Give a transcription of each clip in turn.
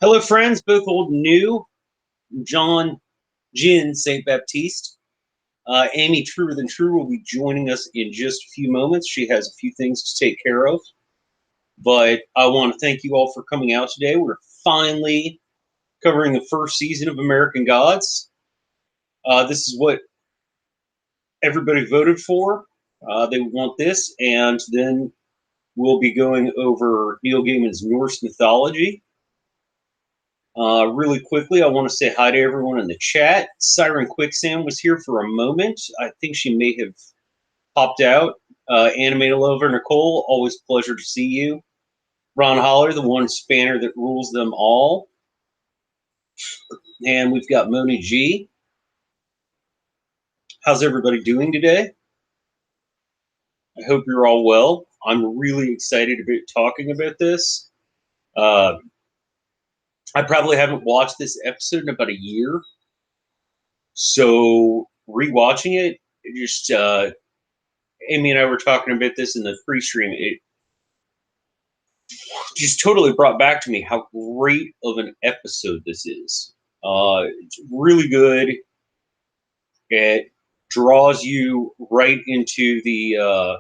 Hello, friends, both old and new. John Jin St. Baptiste. Amy Truer Than True will be joining us in just a few moments. She has a few things to take care of. But I want to thank you all for coming out today. We're finally covering the first season of American Gods. This is what everybody voted for. They want this, and then we'll be going over Neil Gaiman's Norse mythology. Really quickly, I want to say hi to everyone in the chat. Siren Quicksand was here for a moment. I think she may have popped out. Animated Lover Nicole, always a pleasure to see you. Ron Holler, the one spanner that rules them all. And we've got Moni G. How's everybody doing today? I hope you're all well. I'm really excited about talking about this. I probably haven't watched this episode in about a year. So rewatching it just Amy and I were talking about this in the pre-stream. It just totally brought back to me how great of an episode this is. It's really good. It draws you right into the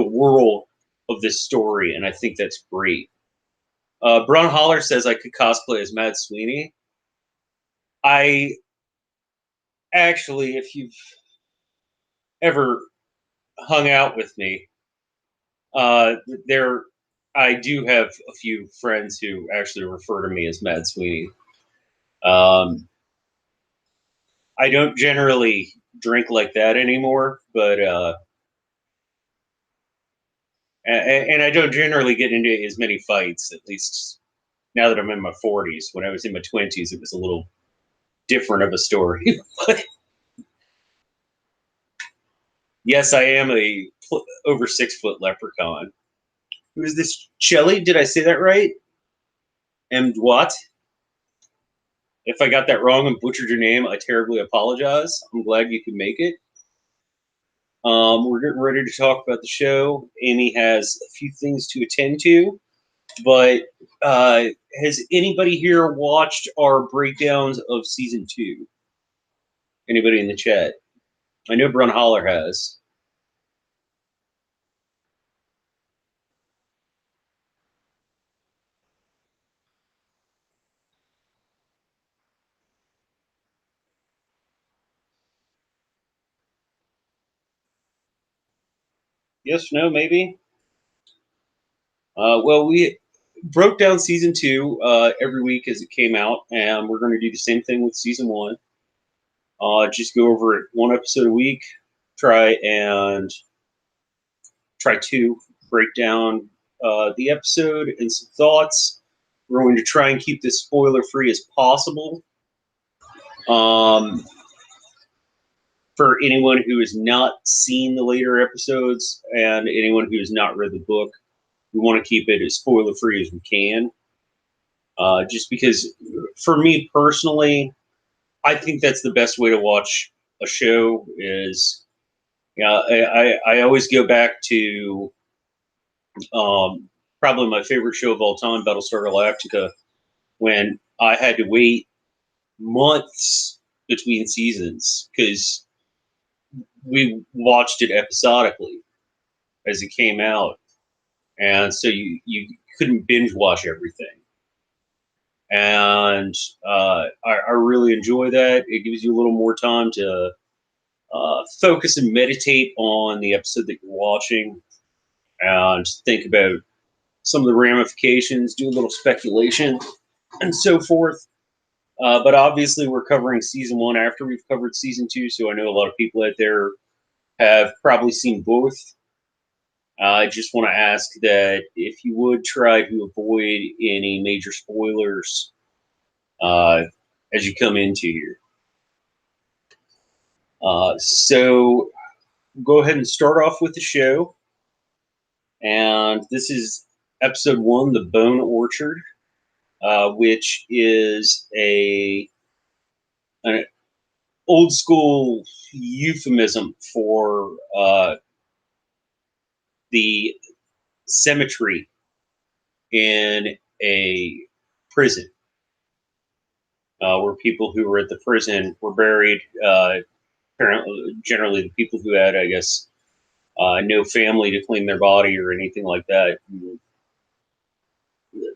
world of this story, and I think that's great. Brown Holler says I could cosplay as Mad Sweeney. I actually, if you've ever hung out with me, there I do have a few friends who actually refer to me as Mad Sweeney. Um, I don't generally drink like that anymore, but and I don't generally get into as many fights. At least now that I'm in my 40s. When I was in my 20s, it was a little different of a story. But yes, I am a over 6 foot leprechaun. Who is this? Shelly? Did I say that right? M. What? If I got that wrong and butchered your name, I terribly apologize. I'm glad you could make it. We're getting ready to talk about the show. Amy has a few things to attend to, but has anybody here watched our breakdowns of season 2? Anybody in the chat? I know Brun Holler has. Yes, no, maybe? Well, we broke down season 2 every week as it came out, and we're going to do the same thing with season 1. Just go over it one episode a week, try to break down the episode and some thoughts. We're going to try and keep this spoiler free as possible. For anyone who has not seen the later episodes and anyone who has not read the book, we want to keep it as spoiler free as we can. Just because, for me personally, I think that's the best way to watch a show. Is I always go back to probably my favorite show of all time, Battlestar Galactica, when I had to wait months between seasons because we watched it episodically as it came out, and so you couldn't binge watch everything. And I really enjoy that. It gives you a little more time to focus and meditate on the episode that you're watching and think about some of the ramifications, do a little speculation, and so forth. But obviously, we're covering season 1 after we've covered season 2, so I know a lot of people out there have probably seen both. I just want to ask that if you would try to avoid any major spoilers as you come into here. So go ahead and start off with the show. And this is episode 1, The Bone Orchard, which is an old school euphemism for the cemetery in a prison, where people who were at the prison were buried. Apparently, generally, the people who had, I guess, no family to claim their body or anything like that.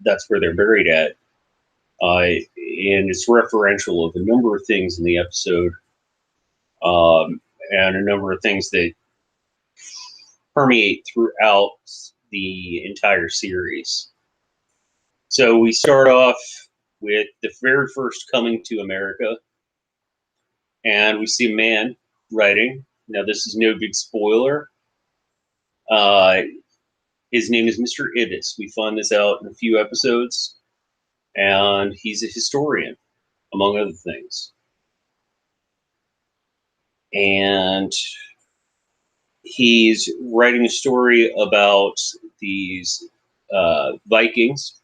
That's where they're buried at. And it's referential of a number of things in the episode, and a number of things that permeate throughout the entire series. So we start off with the very first coming to America, and we see a man writing. Now, this is no big spoiler. His name is Mr. Ibis. We find this out in a few episodes, and he's a historian, among other things. And he's writing a story about these Vikings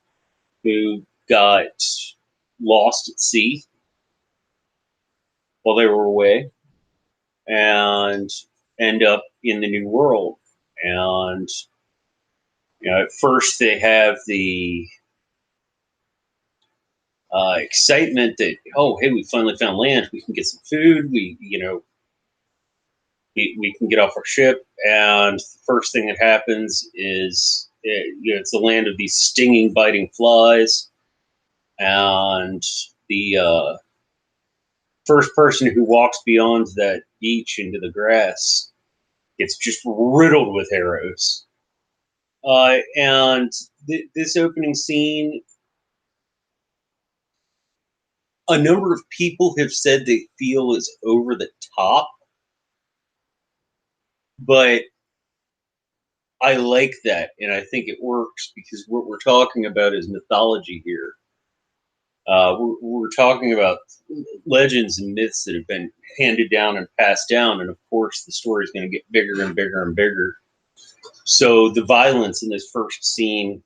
who got lost at sea while they were away and end up in the New World. And at first they have the excitement that, oh, hey, we finally found land. We can get some food. We can get off our ship. And the first thing that happens is it's the land of these stinging, biting flies. And the first person who walks beyond that beach into the grass gets just riddled with arrows. And this opening scene, a number of people have said they feel is over the top, but I like that, and I think it works because what we're talking about is mythology here. We're talking about legends and myths that have been handed down and passed down, and of course, the story is going to get bigger and bigger and bigger. So the violence in this first scene,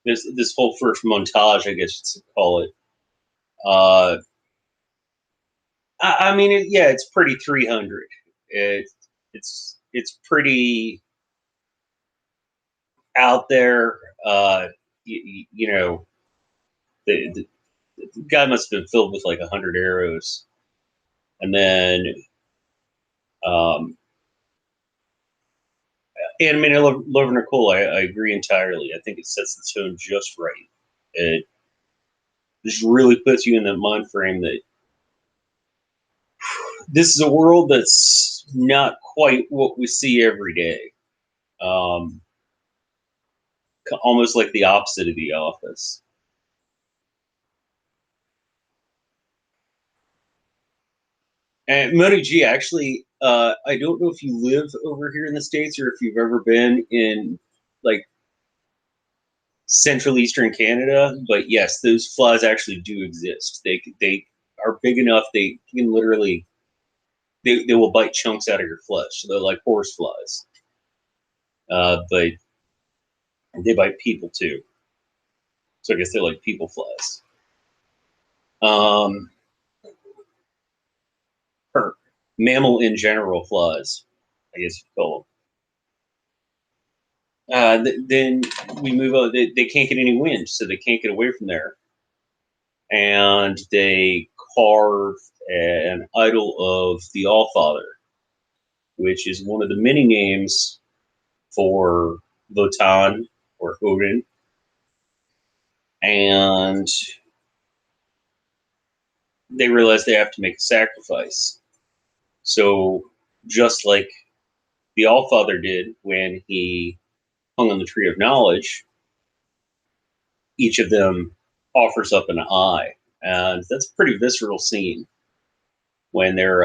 this whole first montage, I guess you'd call it. I mean, yeah, it's pretty 300. It's pretty out there. You know, the guy must have been filled with like 100 arrows, and then and I mean, I love Nicole. I agree entirely. I think it sets the tone just right. It just really puts you in that mind frame that this is a world that's not quite what we see every day. Um, Almost like the opposite of The Office. And Moni G, actually, I don't know if you live over here in the States or if you've ever been in like Central Eastern Canada, but yes, those flies actually do exist. They are big enough they can literally they will bite chunks out of your flesh. So they're like horse flies, but they bite people too. So I guess they're like people flies. Um, or mammal in general flies, I guess you call them. Then we move on. They can't get any wind, so they can't get away from there. And they carve an idol of the Allfather, which is one of the many names for Votan or Odin. And they realize they have to make a sacrifice. So, just like the Allfather did when he hung on the Tree of Knowledge, each of them offers up an eye. And that's a pretty visceral scene when they're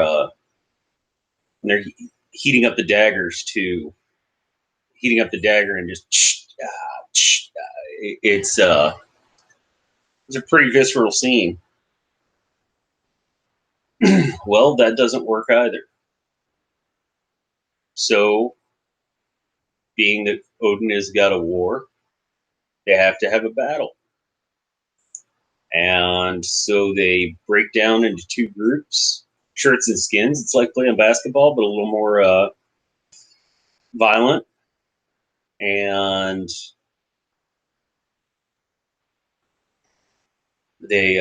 heating up the daggers to heating up the dagger and just it's a pretty visceral scene. Well, that doesn't work either. So, being that Odin has got a war, they have to have a battle. And so they break down into two groups, shirts and skins. It's like playing basketball, but a little more violent. And they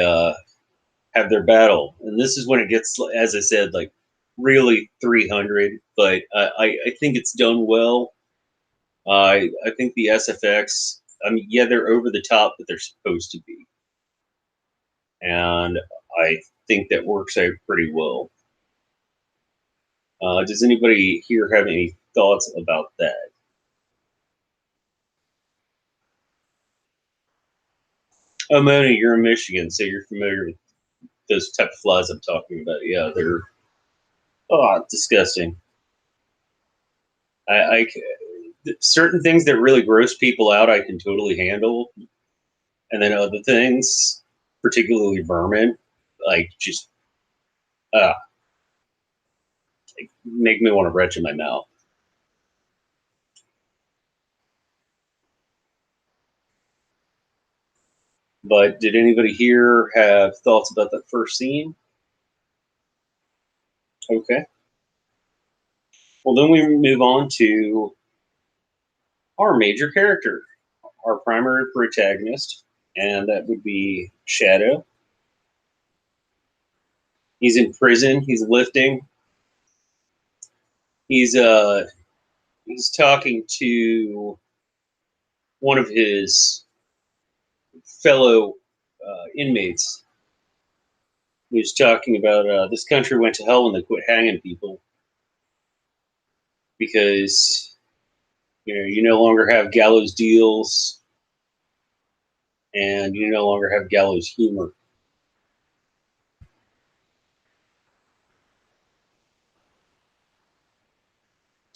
have their battle, and this is when it gets, as I said, like really 300. But I think it's done well. I think the SFX. I mean, yeah, they're over the top, but they're supposed to be, and I think that works out pretty well. Does anybody here have any thoughts about that? Oh, Mona, you're in Michigan, so you're familiar with those type of flies I'm talking about. Yeah, they're disgusting. I certain things that really gross people out, I can totally handle, and then other things, particularly vermin, like just uh, make me want to retch in my mouth. But did anybody here have thoughts about that first scene? Okay. Well, then we move on to our major character, our primary protagonist, and that would be Shadow. He's in prison. He's lifting. He's he's talking to one of his fellow inmates. He was talking about this country went to hell when they quit hanging people because you no longer have gallows deals and you no longer have gallows humor.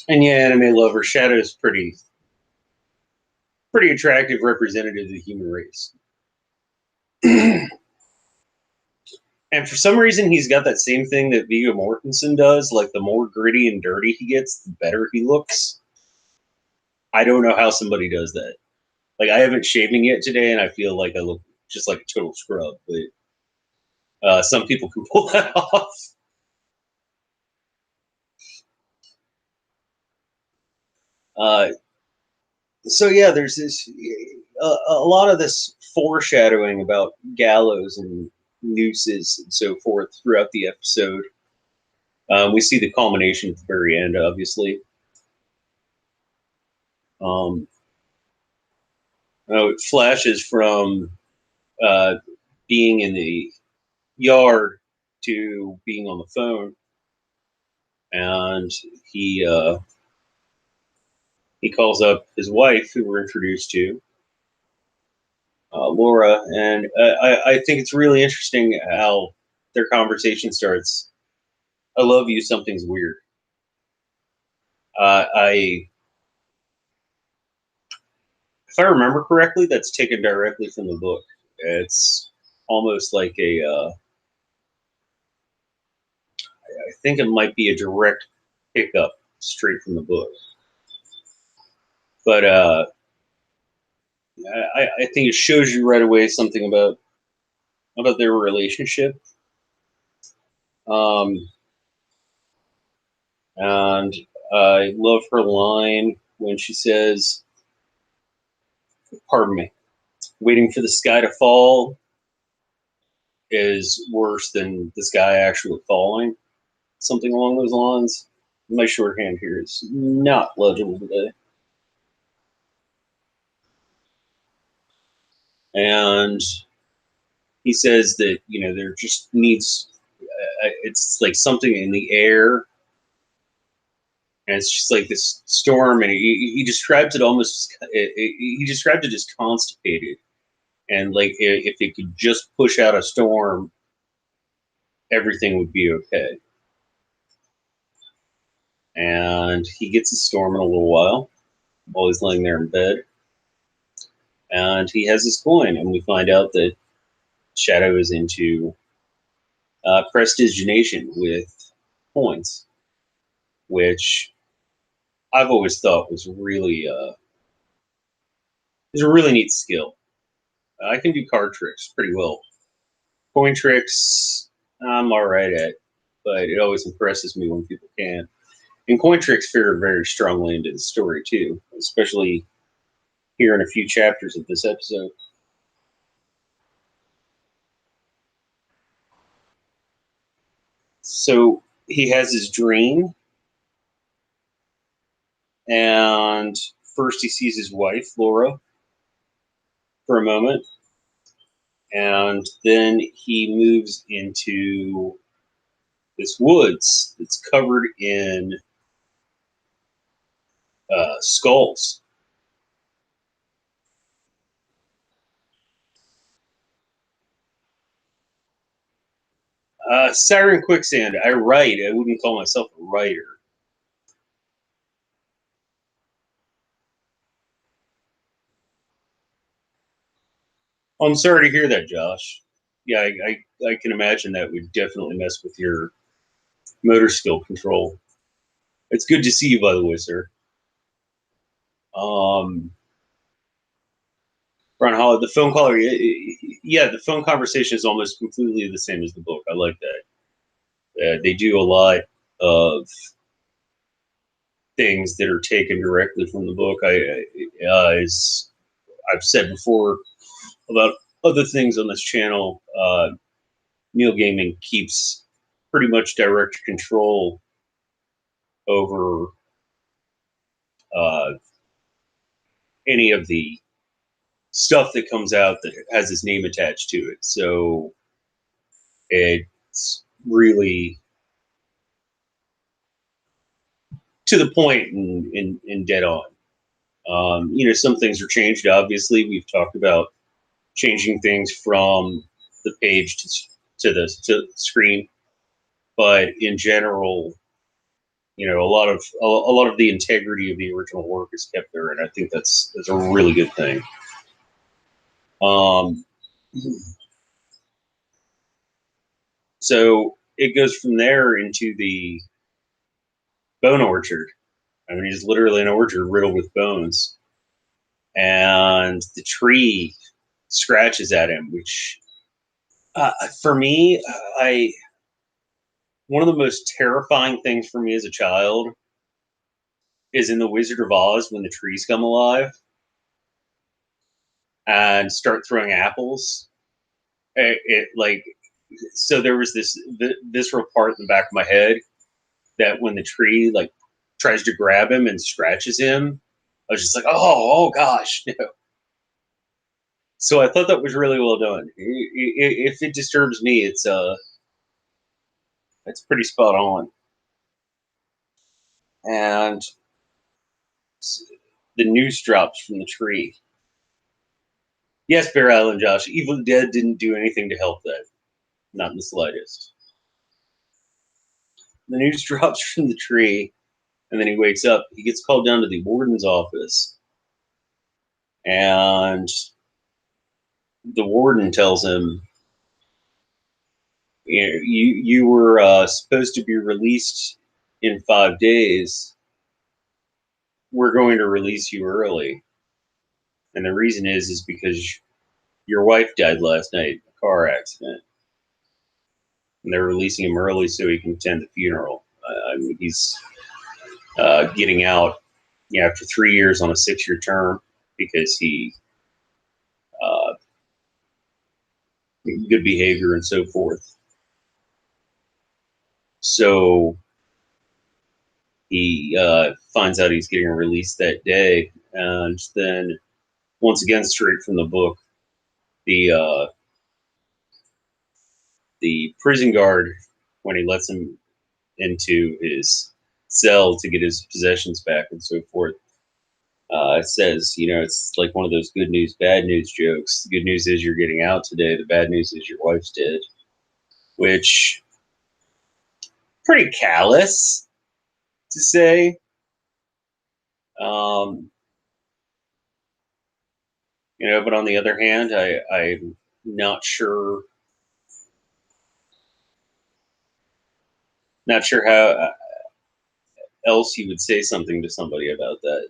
And yeah, anime lover Shadow is pretty attractive representative of the human race. And for some reason, he's got that same thing that Viggo Mortensen does. Like, the more gritty and dirty he gets, the better he looks. I don't know how somebody does that. Like, I haven't shaving yet today, and I feel like I look just like a total scrub. But some people can pull that off. Uh, so yeah, there's this a lot of this foreshadowing about gallows and nooses and so forth throughout the episode. We see the culmination at the very end, obviously. Um, it flashes from uh, being in the yard to being on the phone, and he uh, he calls up his wife, who we're introduced to, Laura, and I think it's really interesting how their conversation starts. I love you. Something's weird. I, if I remember correctly, that's taken directly from the book. It's almost like I think it might be a direct pickup straight from the book. But I think it shows you right away something about their relationship. Um, and I love her line when she says, "Pardon me, waiting for the sky to fall is worse than the sky actually falling." Something along those lines. My shorthand here is not legible today. And he says that there just needs it's like something in the air, and it's just like this storm, and he describes it almost he described it as constipated, and like if it could just push out a storm, everything would be okay. And he gets a storm in a little while he's laying there in bed, and he has his coin, and we find out that Shadow is into prestidigitation with coins, which I've always thought was really is a really neat skill. I can do card tricks pretty well. Coin tricks, I'm all right at, but it always impresses me when people can. And coin tricks figure very strongly into the story too, especially here in a few chapters of this episode. So he has his dream, and first he sees his wife, Laura, for a moment, and then he moves into this woods that's covered in skulls. Siren Quicksand. I write. I wouldn't call myself a writer. I'm sorry to hear that, Josh. Yeah, I can imagine that would definitely mess with your motor skill control. It's good to see you, by the way, sir. Um, Brian Holly, the phone caller, yeah, the phone conversation is almost completely the same as the book. I like that. They do a lot of things that are taken directly from the book. As I've said before about other things on this channel, Neil Gaiman keeps pretty much direct control over uh, any of the stuff that comes out that has his name attached to it. So it's really to the point and dead on. Some things are changed. Obviously, we've talked about changing things from the page to the screen, but in general, a lot of the integrity of the original work is kept there, and I think that's a really good thing. Um, so it goes from there into the bone orchard. I mean, he's literally an orchard riddled with bones, and the tree scratches at him, which for me, I one of the most terrifying things for me as a child is in the Wizard of Oz when the trees come alive and start throwing apples. It like so there was this visceral part in the back of my head that when the tree like tries to grab him and scratches him, I was just like, oh gosh, no. So I thought that was really well done. If it disturbs me, it's pretty spot on. And the noose drops from the tree. Yes, Bear Island, Josh. Evil Dead didn't do anything to help that, not in the slightest. The noose drops from the tree, and then he wakes up. He gets called down to the warden's office, and the warden tells him, you were supposed to be released in 5 days. We're going to release you early, and the reason is because your wife died last night in a car accident, and they're releasing him early so he can attend the funeral. I mean, he's getting out after 3 years on a 6-year term because he uh, good behavior and so forth. So he finds out he's getting released that day, and then once again, straight from the book, the the prison guard, when he lets him into his cell to get his possessions back and so forth, says, it's like one of those good news, bad news jokes. The good news is you're getting out today. The bad news is your wife's dead, which pretty callous to say. Um, but on the other hand, I'm not sure how else you would say something to somebody about that.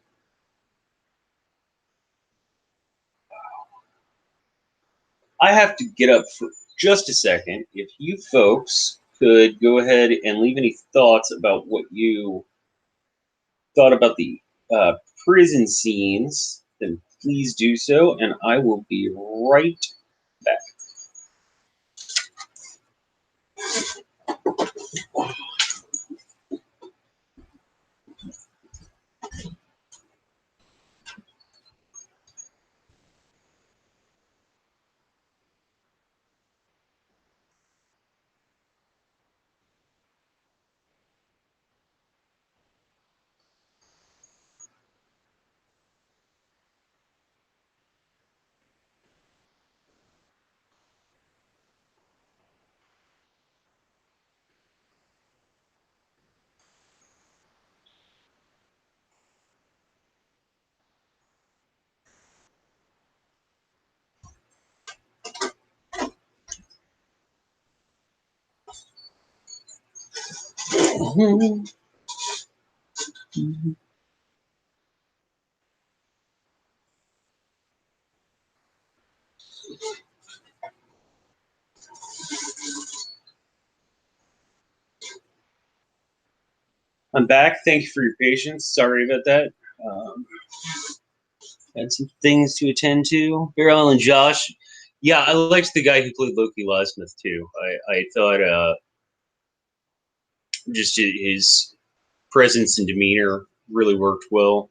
I have to get up for just a second. If you folks could go ahead and leave any thoughts about what you thought about the uh, prison scenes, then please do so, and I will be right back. I'm back. Thank you for your patience. Sorry about that. Um, had some things to attend to. Beryl and Josh. Yeah, I liked the guy who played Loki Lasmith too. I thought just his presence and demeanor really worked well.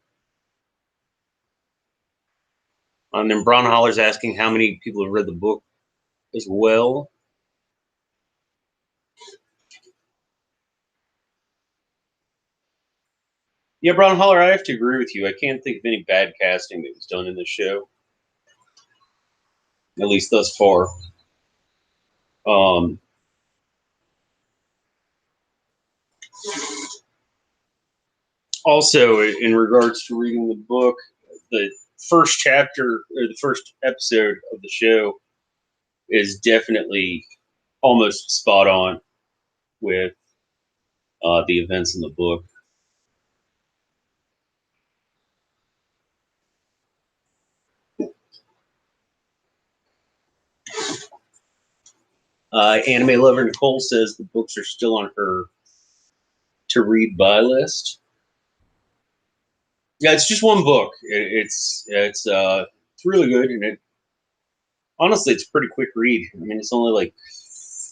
And then Bron Holler's asking how many people have read the book as well. Yeah, Bron Holler, I have to agree with you. I can't think of any bad casting that was done in this show, at least thus far. Um, Also, in regards to reading the book, the first chapter or the first episode of the show is definitely almost spot on with the events in the book. Anime lover Nicole says the books are still on her to read by list. Yeah, it's just one book. It's really good, and honestly it's a pretty quick read. I mean, it's only like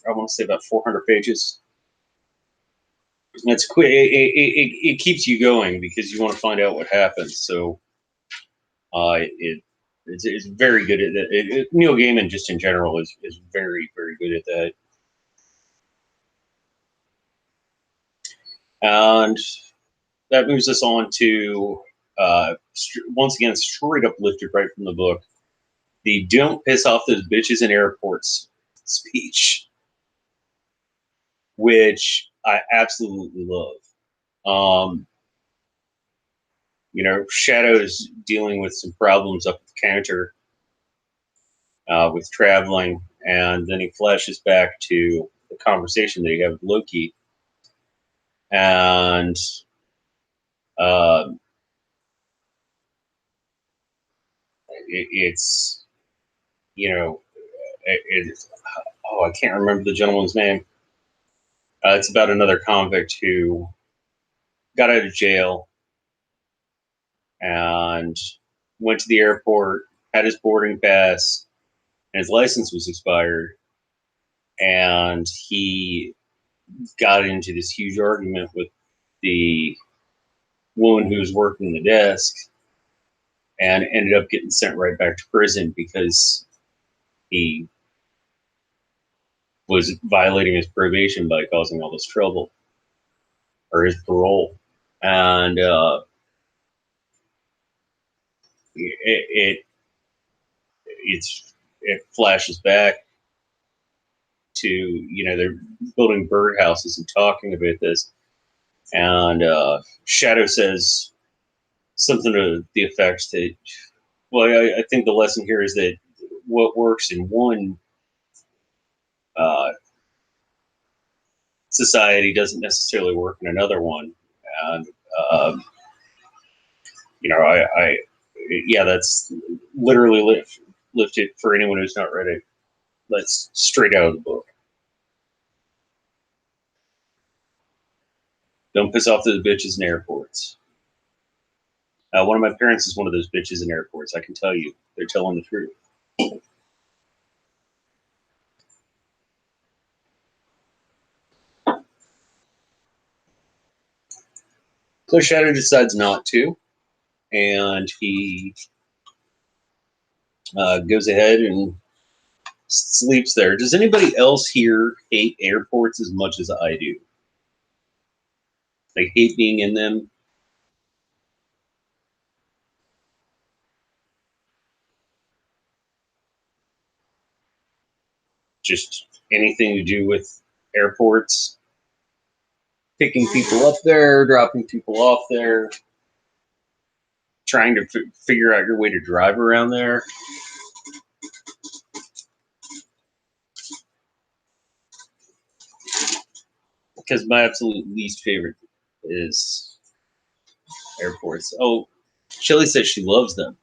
I want to say about 400 pages. It's quick. It keeps you going because you want to find out what happens. So it's very good at that. Neil Gaiman, just in general, is very good at that. And that moves us on to once again straight up lifted right from the book, the "Don't piss off those bitches in airports" speech, which I absolutely love. Um, Shadow's dealing with some problems up at the counter with traveling, and then he flashes back to the conversation that he had with Loki, and um, it's you know, oh, I can't remember the gentleman's name. It's about another convict who got out of jail and went to the airport, had his boarding pass, and his license was expired, and he got into this huge argument with the woman who was working the desk and ended up getting sent right back to prison because he was violating his probation by causing all this trouble, or his parole. And it it flashes back to they're building birdhouses and talking about this, and Shadow says something to the effect that, well, I think the lesson here is that what works in one uh, society doesn't necessarily work in another one. And um, yeah, that's literally lifted for anyone who's not read it. That's straight out of the book. Don't piss off those bitches in airports. One of my parents is one of those bitches in airports. I can tell you, they're telling the truth. So Shadow decides not to, and he goes ahead and sleeps there. Does anybody else here hate airports as much as I do? Like, hate being in them? Just anything to do with airports? Picking people up there, dropping people off there, trying to figure out your way to drive around there. because my absolute least favorite is airports. Oh, Shelly says she loves them.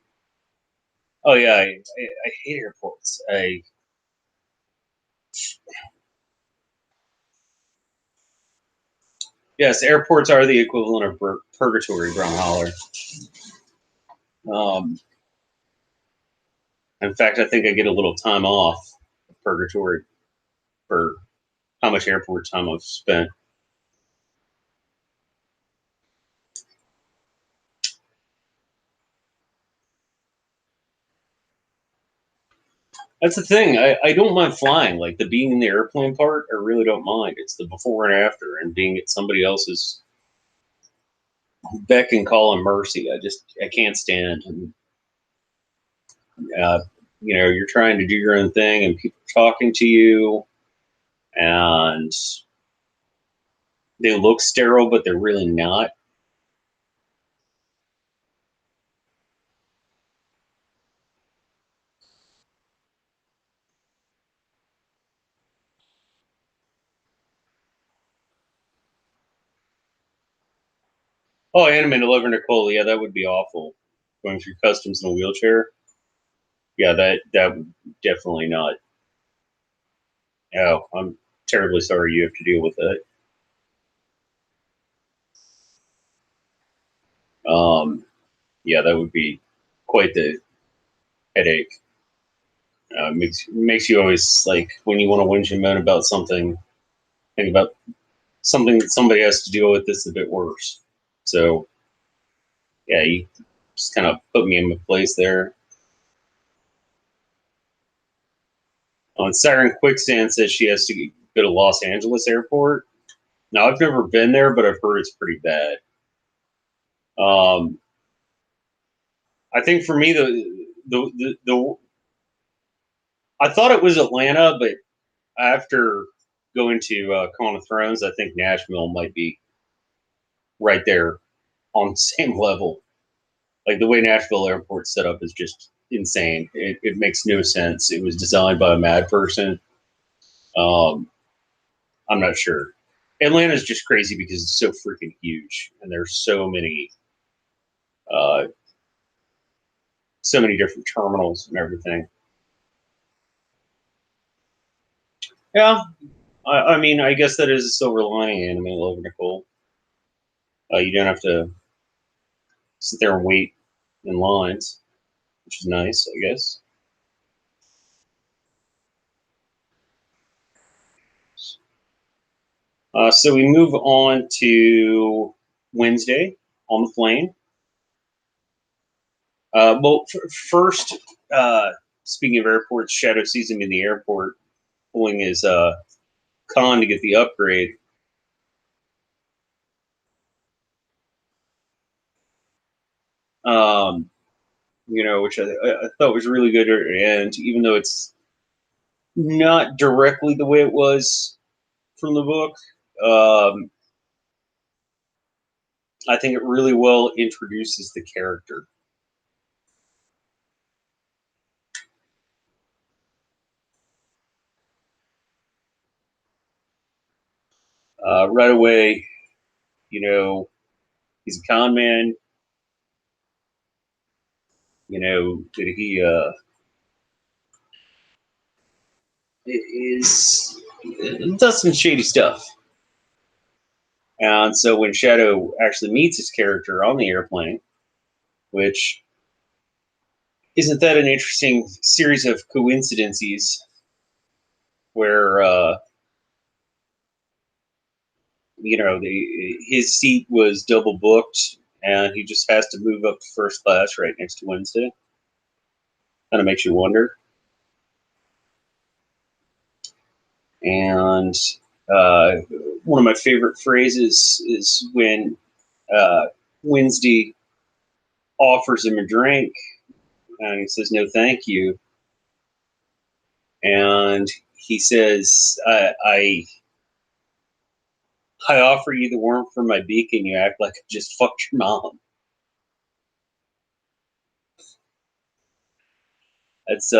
Oh yeah, I hate airports. Yes, airports are the equivalent of purgatory, Brown Holler. In fact, I think I get a little time off of purgatory for how much airport time I've spent. That's the thing. I don't mind flying. Like the being in the airplane part, I really don't mind. It's the before and after, and being at somebody else's beck and call and mercy. I can't stand. And, uh, you're trying to do your own thing, and people are talking to you, and they look sterile, but they're really not. Oh, Anime Deliver Nicole, yeah, that would be awful. Going through customs in a wheelchair. Yeah, that would definitely not. Oh, I'm terribly sorry you have to deal with that. Yeah, that would be quite the headache. Makes you always like when you want to whinge and moan about something, think about something that somebody has to deal with that's a bit worse. So yeah, you just kind of put me in my place there. Siren Quicksand says she has to go to Los Angeles Airport. Now I've never been there, but I've heard it's pretty bad. Um, I think for me the I thought it was Atlanta, but after going to Con of Thrones, I think Nashville might be right there on the same level. Like the way Nashville Airport's set up is just insane. It makes no sense. It was designed by a mad person. Um, I'm not sure. Atlanta's just crazy because it's so freaking huge, and there's uh, so many different terminals and everything. Yeah, I mean, I guess that is a silver lining in Anime Love Nicole. You don't have to sit there and wait in lines, which is nice, I guess. So we move on to Wednesday on the plane. First, uh, speaking of airports, Shadow sees him in the airport pulling his con to get the upgrade. Um, which I thought was really good. And even though it's not directly the way it was from the book, um, I think it really well introduces the character. Right away, you know, he's a con man. That he is does some shady stuff. And so when Shadow actually meets his character on the airplane, which isn't that an interesting series of coincidences where his seat was double booked and he just has to move up to first class right next to Wednesday. Kind of makes you wonder. And uh, one of my favorite phrases is when uh, Wednesday offers him a drink and he says no thank you, and he says I offer you the worm for my beak and you act like I just fucked your mom. That's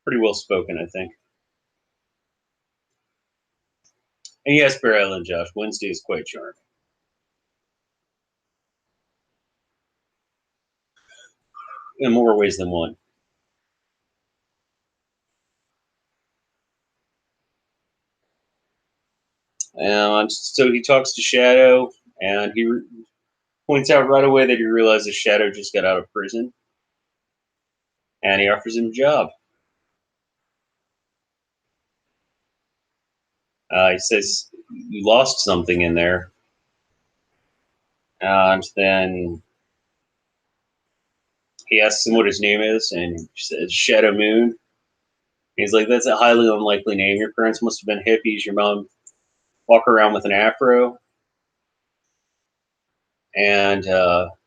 pretty well spoken, I think. And yes, Bear Island Josh, Wednesday is quite charming. In more ways than one. And so he talks to Shadow, and he points out right away that he realizes Shadow just got out of prison, and he offers him a job. He says, "You lost something in there." And then he asks him what his name is, and he says, Shadow Moon. He's like, "That's a highly unlikely name. Your parents must have been hippies. Your mom walk around with an afro." And this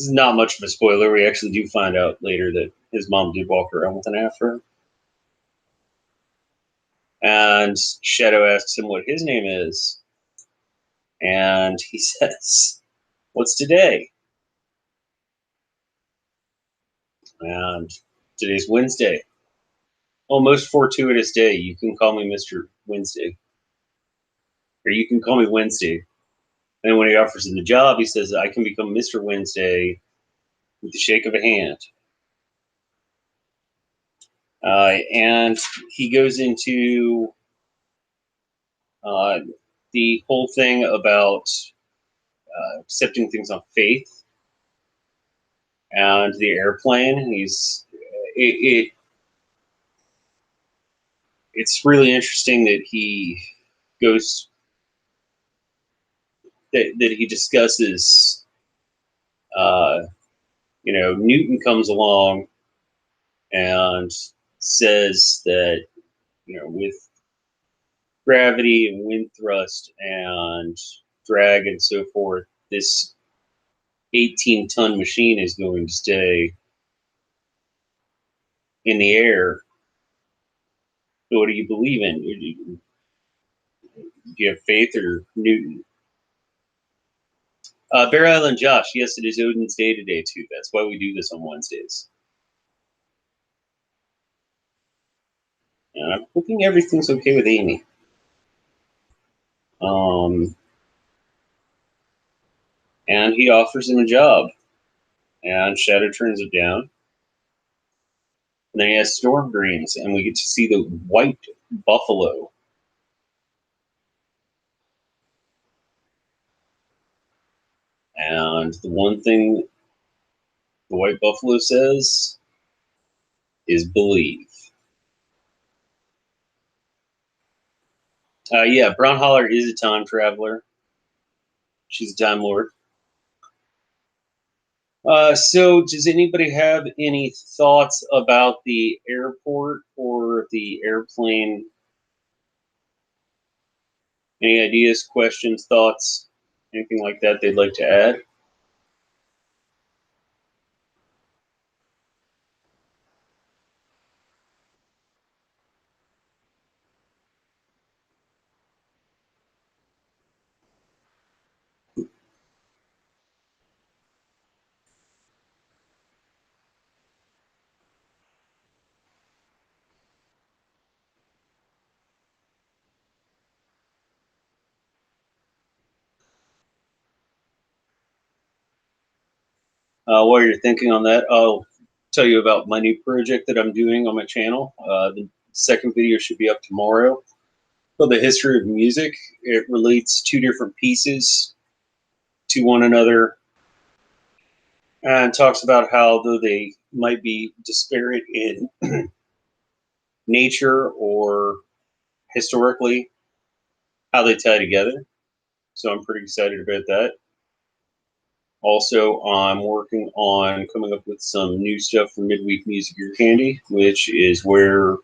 is not much of a spoiler. We actually do find out later that his mom did walk around with an afro. And Shadow asks him what his name is. And he says, "What's today?" And today's Wednesday. Almost fortuitous day. You can call me Mr. Wednesday. Or you can call me Wednesday. And when he offers him the job, he says, "I can become Mr. Wednesday with the shake of a hand." And he goes into uh, the whole thing about accepting things on faith and the airplane. It it's really interesting that he goes that he discusses. Uh, Newton comes along and says that with gravity and wind thrust and drag and so forth, this 18-ton machine is going to stay in the air. So what do you believe in? Do you have faith or Newton? Bear Island Josh, yes, it is Odin's day today too. That's why we do this on Wednesdays. And I'm hoping everything's okay with Amy. Um, and he offers him a job, and Shadow turns it down. And then he has storm dreams, and we get to see the white buffalo. And the one thing the white buffalo says is believe. Yeah, Brown Holler is a time traveler. She's a time lord. So, does anybody have any thoughts about the airport or the airplane? Any ideas, questions, thoughts, anything like that they'd like to add? While you're thinking on that, I'll tell you about my new project that I'm doing on my channel. The second video should be up tomorrow. Called The History of Music. It relates two different pieces to one another and talks about how, though they might be disparate in nature or historically, how they tie together. So I'm pretty excited about that. Also, I'm working on coming up with some new stuff for Midweek Music Ear Candy, which is where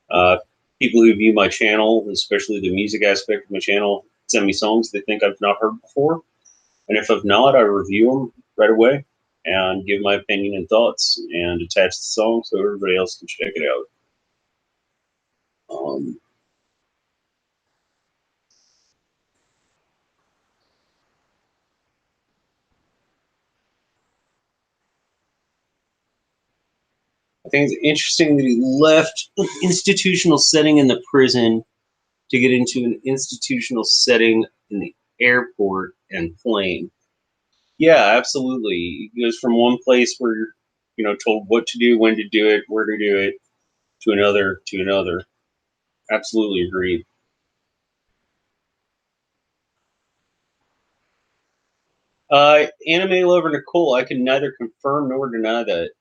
uh, people who view my channel, especially the music aspect of my channel, send me songs they think I've not heard before. And if I've not, I review them right away and give my opinion and thoughts and attach the song so everybody else can check it out. Um, I think it's interesting that he left an institutional setting in the prison to get into an institutional setting in the airport and plane. Yeah, absolutely. He goes from one place where you're, told what to do, when to do it, where to do it, to another, to another. Absolutely agreed. Anime lover Nicole, I can neither confirm nor deny that.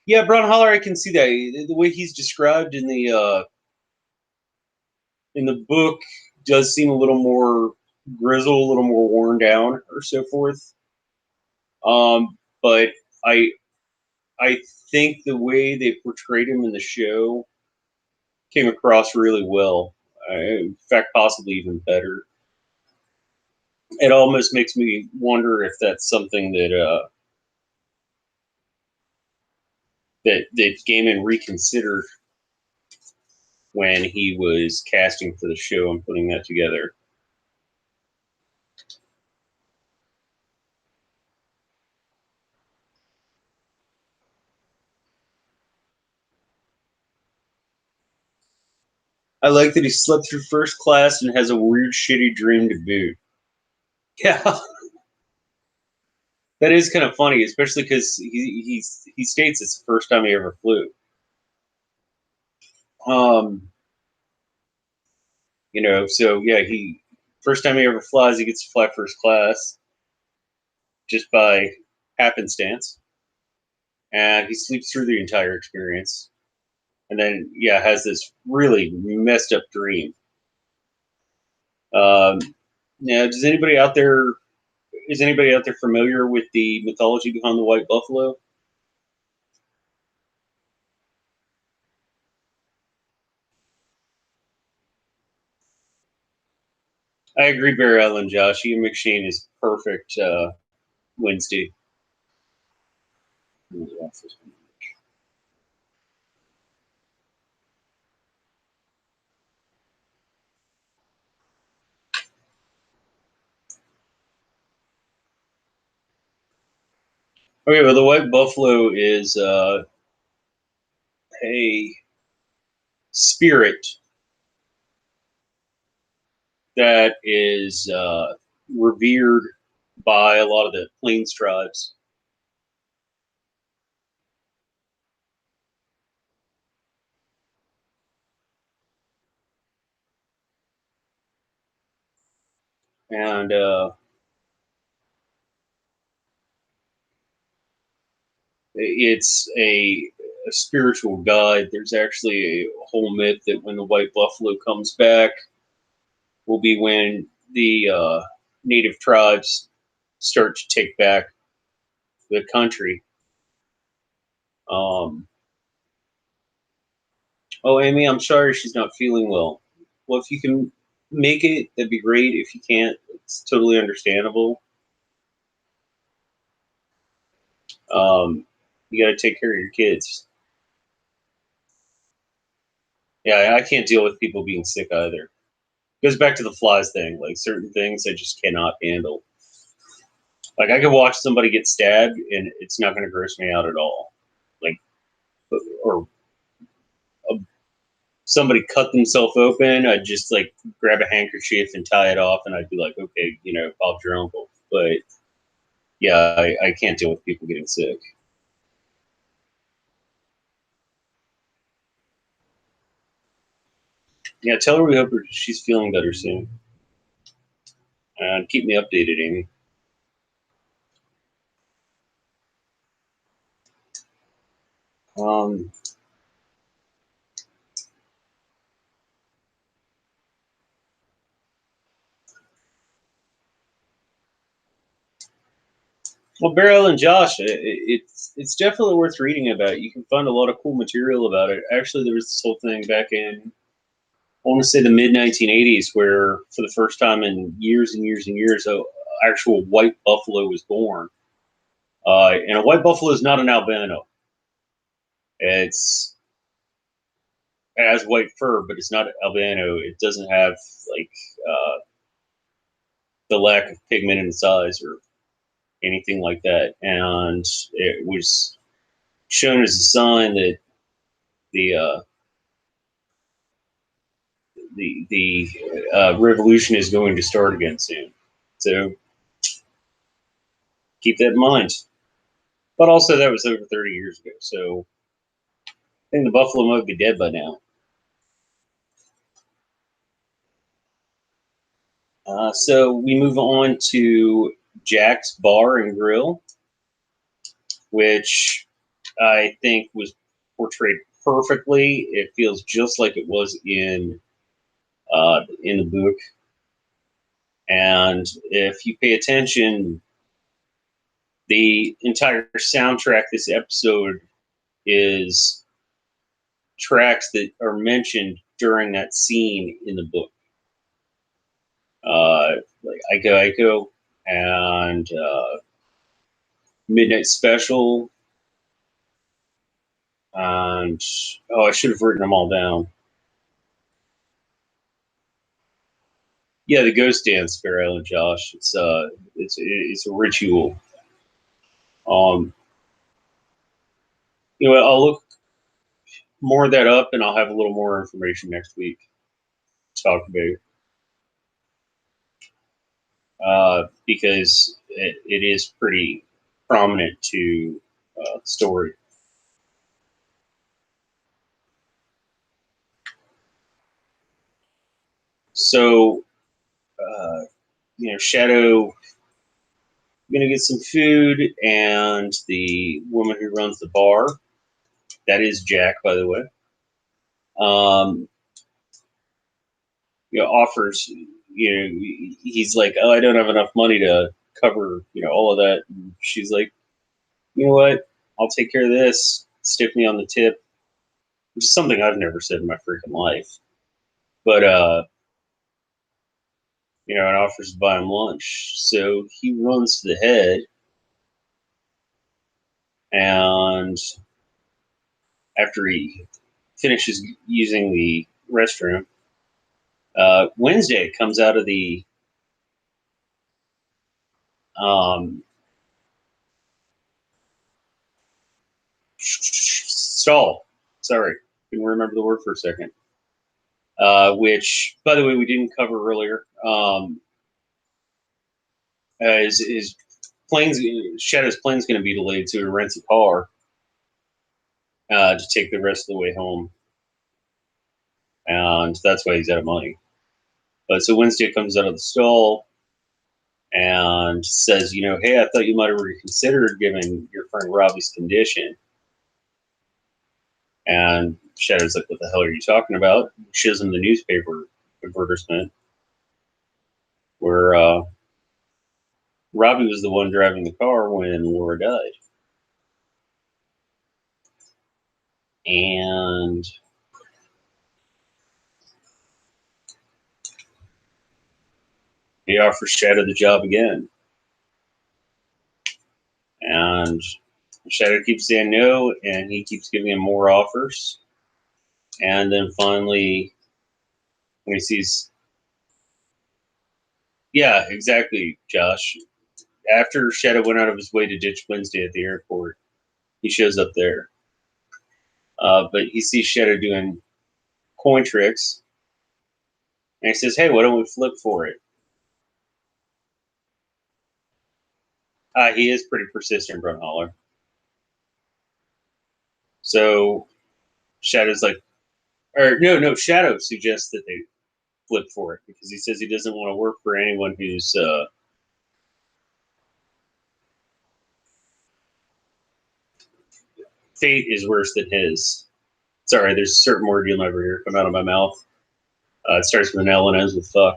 Yeah, Brown Holler, I can see that. The way he's described in the book does seem a little more grizzled, a little more worn down, or so forth. But I I think the way they portrayed him in the show came across really well. In fact, possibly even better. It almost makes me wonder if that's something that Gaiman reconsidered when he was casting for the show and putting that together. I like that he slept through first class and has a weird, shitty dream to boot. Yeah, that is kind of funny, especially because he states it's the first time he ever flew. Um, so yeah, he first time he ever flies, he gets to fly first class just by happenstance, and he sleeps through the entire experience, and then yeah, has this really messed up dream. Um, now, does anybody out there is anybody out there familiar with the mythology behind the white buffalo? I agree, Barry Allen, Josh. Ian McShane is perfect Wednesday. Okay, well, the white buffalo is a spirit that is revered by a lot of the Plains tribes. And it's a spiritual guide. There's actually a whole myth that when the white buffalo comes back, will be when the native tribes start to take back the country. Um, oh, Amy, I'm sorry she's not feeling well. Well, if you can make it, that'd be great. If you can't, it's totally understandable. Um, you got to take care of your kids. Yeah, I can't deal with people being sick either. Goes back to the flies thing. Like certain things I just cannot handle. Like I could watch somebody get stabbed and it's not going to gross me out at all. Like, or uh, somebody cut themselves open, I'd just like grab a handkerchief and tie it off, and I'd be like, okay, Bob's your uncle. But yeah, I can't deal with people getting sick. Yeah, tell her we hope she's feeling better soon. And keep me updated, Amy. Um, well, Beryl and Josh, it's definitely worth reading about. You can find a lot of cool material about it. Actually, there was this whole thing back in, I want to say the mid 1980s, where for the first time in years and years and years, a actual white buffalo was born. And a white buffalo is not an albino. It's It has white fur, but it's not albino. It doesn't have like the lack of pigment in its eyes or anything like that. And it was shown as a sign that the revolution is going to start again soon. So keep that in mind. But also, that was over 30 years ago. So I think the buffalo might be dead by now. So we move on to Jack's Bar and Grill, which I think was portrayed perfectly. It feels just like it was in the book. And if you pay attention, the entire soundtrack this episode is tracks that are mentioned during that scene in the book. Like Ico Ico and Midnight Special. And I should have written them all down. Yeah, the Ghost Dance, Fair Island Josh. It's a ritual. Um, I'll look more of that up, and I'll have a little more information next week to talk about. Because it is pretty prominent to the story. So, Shadow gonna get some food, and the woman who runs the bar, that is Jack, by the way, um, offers. He's like, "Oh, I don't have enough money to cover, all of that." And she's like, "You know what? I'll take care of this. Stick me on the tip," which is something I've never said in my freaking life. But and offers to buy him lunch. So he runs to the head, and after he finishes using the restroom, Wednesday comes out of the um, stall. Sorry, couldn't remember the word for a second. Which, by the way, we didn't cover earlier. His plane's Shadow's plane's going to be delayed, so he rents a car to take the rest of the way home, and that's why he's out of money. But so Wednesday comes out of the stall and says, "Hey, I thought you might have reconsidered given your friend Robbie's condition." And Shadow's like, "What the hell are you talking about?" She shows him the newspaper advertisement where Robbie was the one driving the car when Laura died. And he offers Shadow the job again. And Shadow keeps saying no, and he keeps giving him more offers. And then finally, when he sees, yeah, exactly, Josh. After Shadow went out of his way to ditch Wednesday at the airport, he shows up there. But he sees Shadow doing coin tricks, and he says, "Hey, why don't we flip for it?" He is pretty persistent, Brunholler. So Shadow's like, or no, Shadow suggests that they flip for it because he says he doesn't want to work for anyone whose fate is worse than his. Sorry, there's a certain word you'll never hear come out of my mouth. It starts with an L and ends with fuck.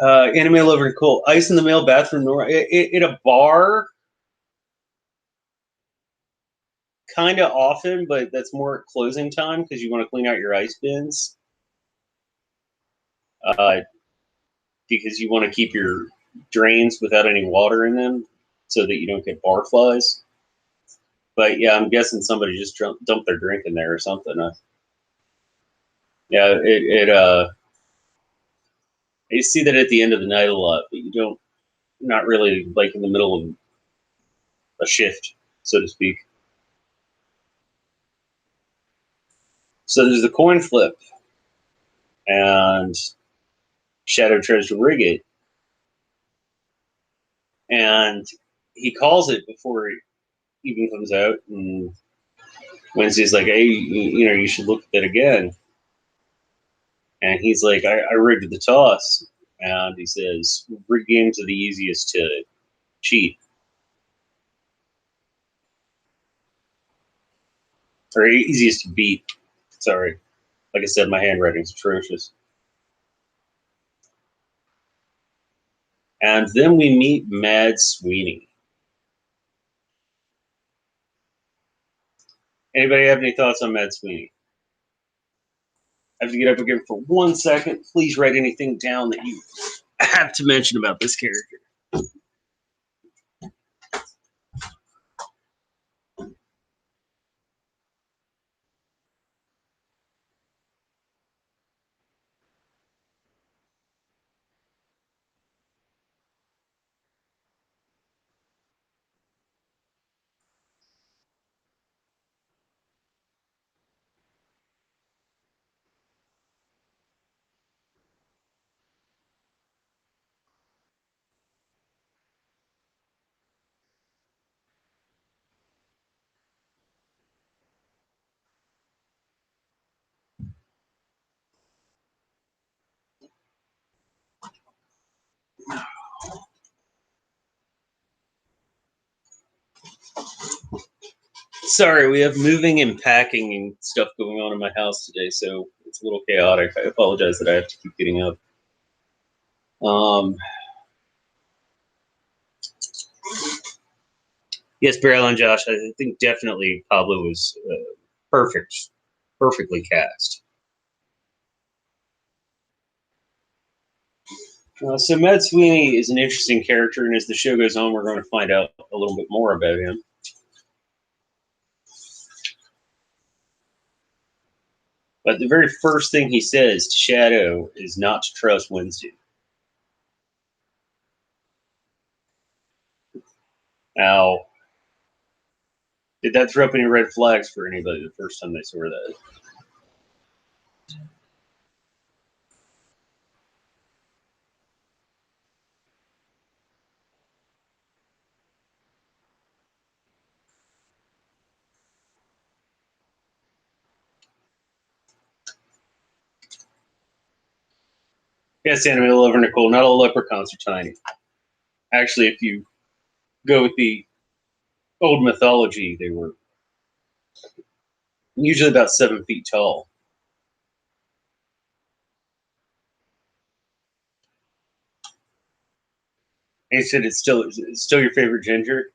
Anime lover Nicole. Ice in the male bathroom in a bar, kind of often, but that's more at closing time because you want to clean out your ice bins. Uh, because you want to keep your drains without any water in them so that you don't get bar flies. But yeah, I'm guessing somebody just dumped their drink in there or something. Yeah, you see that at the end of the night a lot, but you don't, not really like in the middle of a shift, so to speak. So there's the coin flip, and Shadow tries to rig it, and he calls it before it even comes out. And Wednesday's like, "Hey, you should look at it again." And he's like, "I rigged the toss," and he says, "Rigged games are the easiest to cheat, or easiest to beat." Sorry, like I said, my handwriting's atrocious. And then we meet Mad Sweeney. Anybody have any thoughts on Mad Sweeney? I have to get up again for 1 second. Please write anything down that you have to mention about this character. Sorry, we have moving and packing and stuff going on in my house today, so it's a little chaotic. I apologize that I have to keep getting up. Yes, Beryl and Josh, I think definitely Pablo was perfectly cast. So Mad Sweeney is an interesting character, and as the show goes on, we're going to find out a little bit more about him. But the very first thing he says to Shadow is not to trust Wednesday. Now, did that throw up any red flags for anybody the first time they saw that? Yes, Anime Lover Nicole, not all leprechauns are tiny. Actually, if you go with the old mythology, they were usually about 7 feet tall. And he said it's still your favorite ginger.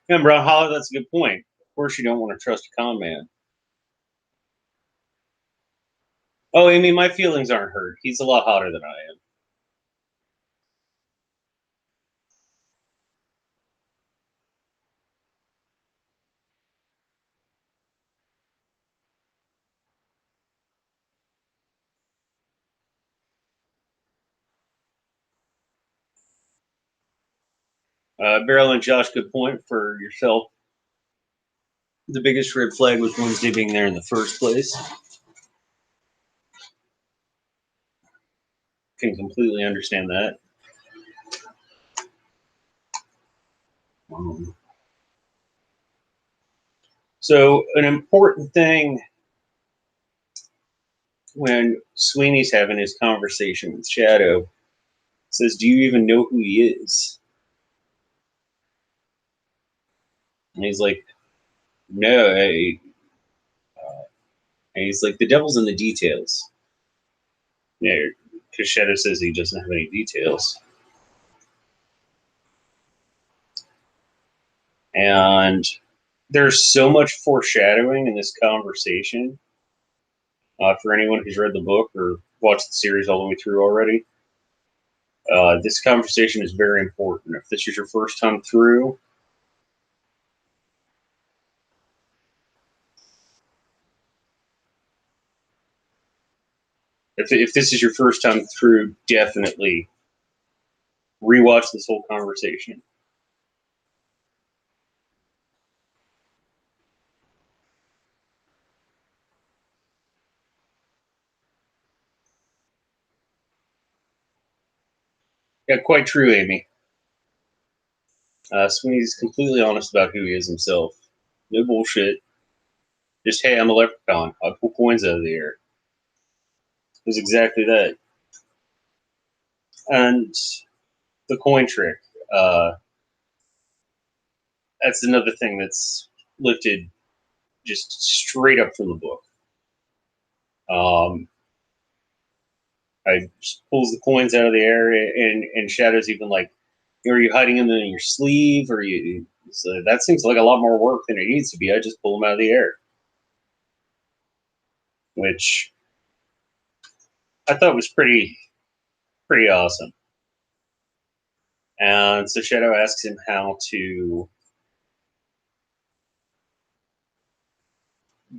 Yeah, Brown Hollow, that's a good point. Of course, you don't want to trust a con man. Oh, Amy, my feelings aren't hurt. He's a lot hotter than I am. Beryl and Josh, good point for yourself. The biggest red flag was Wednesday being there in the first place. Can completely understand that. So, an important thing when Sweeney's having his conversation with Shadow says, "Do you even know who he is?" And he's like, "No." And he's like, "The devil's in the details." Yeah, because Shadow says he doesn't have any details. And there's so much foreshadowing in this conversation For anyone who's read the book or watched the series all the way through already, this conversation is very important. If this is your first time through, if this is your first time through, definitely rewatch this whole conversation. Yeah, quite true, Amy. Sweeney's completely honest about who he is himself. No bullshit. Just, hey, I'm a leprechaun. I pull coins out of the air. It was exactly that. And the coin trick. Uh, that's another thing that's lifted just straight up from the book. Um, I just pulls the coins out of the air, and Shadow's even like, are you hiding them in your sleeve? Or you? So that seems like a lot more work than it needs to be. I just pull them out of the air, which I thought was pretty awesome. And so Shadow asks him how to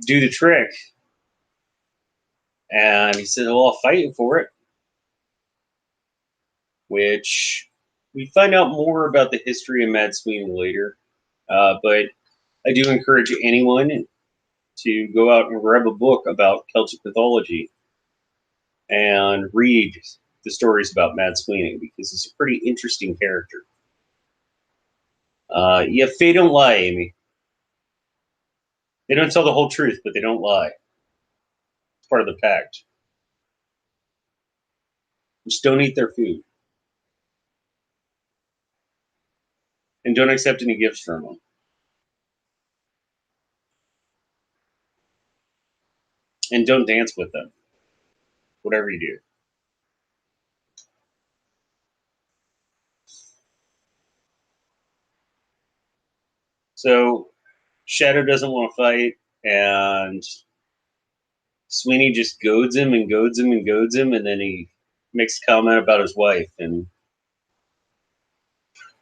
do the trick, and he said, "Well, I'll fight you for it." Which we find out more about the history of Mad Sweeney later. But I do encourage anyone to go out and grab a book about Celtic mythology and read the stories about Mad Sweeney because he's a pretty interesting character. Yeah, Fae don't lie, Amy. They don't tell the whole truth, but they don't lie. It's part of the pact. Just don't eat their food. And don't accept any gifts from them. And don't dance with them, whatever you do. So Shadow doesn't want to fight, and Sweeney just goads him and goads him and goads him, and then he makes a comment about his wife, and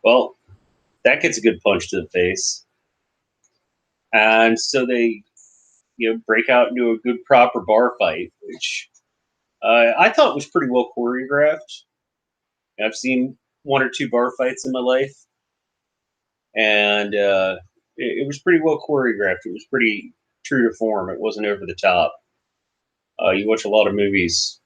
well, that gets a good punch to the face. And so they, break out into a good proper bar fight, which I thought was pretty well choreographed. I've seen one or two bar fights in my life, and it was pretty well choreographed. It was pretty true to form. It wasn't over the top. You watch a lot of movies.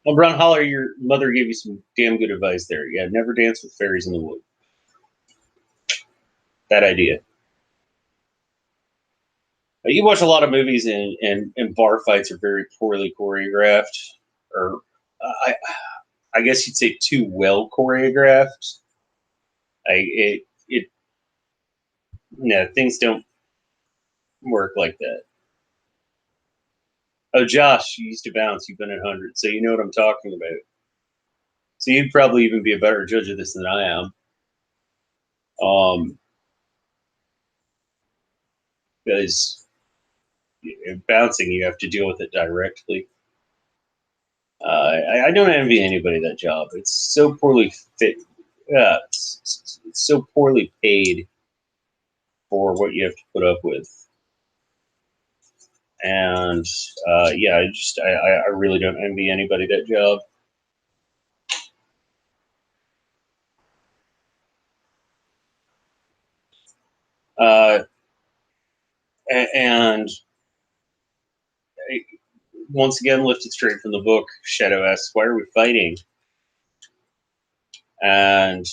Well, Brown Holler, your mother gave you some damn good advice there. Yeah, never dance with fairies in the wood. That idea. You watch a lot of movies, and bar fights are very poorly choreographed, or I guess you'd say too well choreographed. It no, things don't work like that. Oh, Josh, you used to bounce. You've been at 100, so you know what I'm talking about. So you'd probably even be a better judge of this than I am. Because bouncing, you have to deal with it directly. I don't envy anybody that job. It's so poorly fit. It's so poorly paid for what you have to put up with. And yeah, I really don't envy anybody that job. Uh, and once again, lifted straight from the book, Shadow asks, "Why are we fighting?" And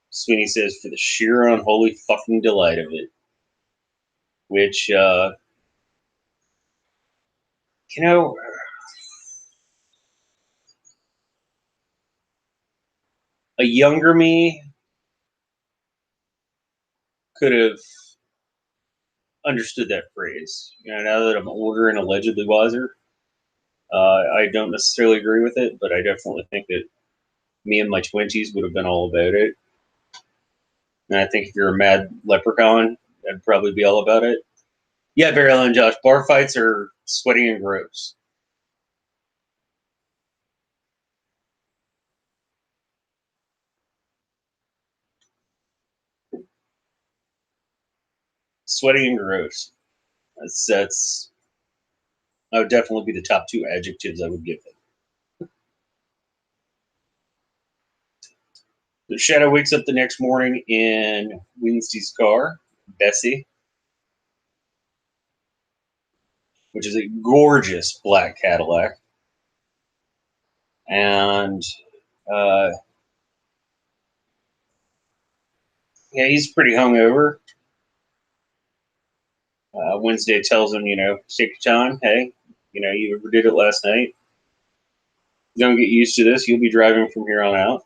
Sweeney says, "For the sheer unholy fucking delight of it." Which, you know, a younger me could have understood that phrase. Now that I'm older and allegedly wiser, I don't necessarily agree with it, but I definitely think that me in my 20s would have been all about it. And I think if you're a mad leprechaun, I'd probably be all about it. Yeah, Barry Allen, Josh. Bar fights are sweaty and gross. Sweaty and gross. That's that would definitely be the top two adjectives I would give it. The Shadow wakes up the next morning in Wednesday's car, Bessie, which is a gorgeous black Cadillac. And uh, yeah, he's pretty hungover. Wednesday tells him, take your time. Hey, you overdid it last night. Don't get used to this. You'll be driving from here on out.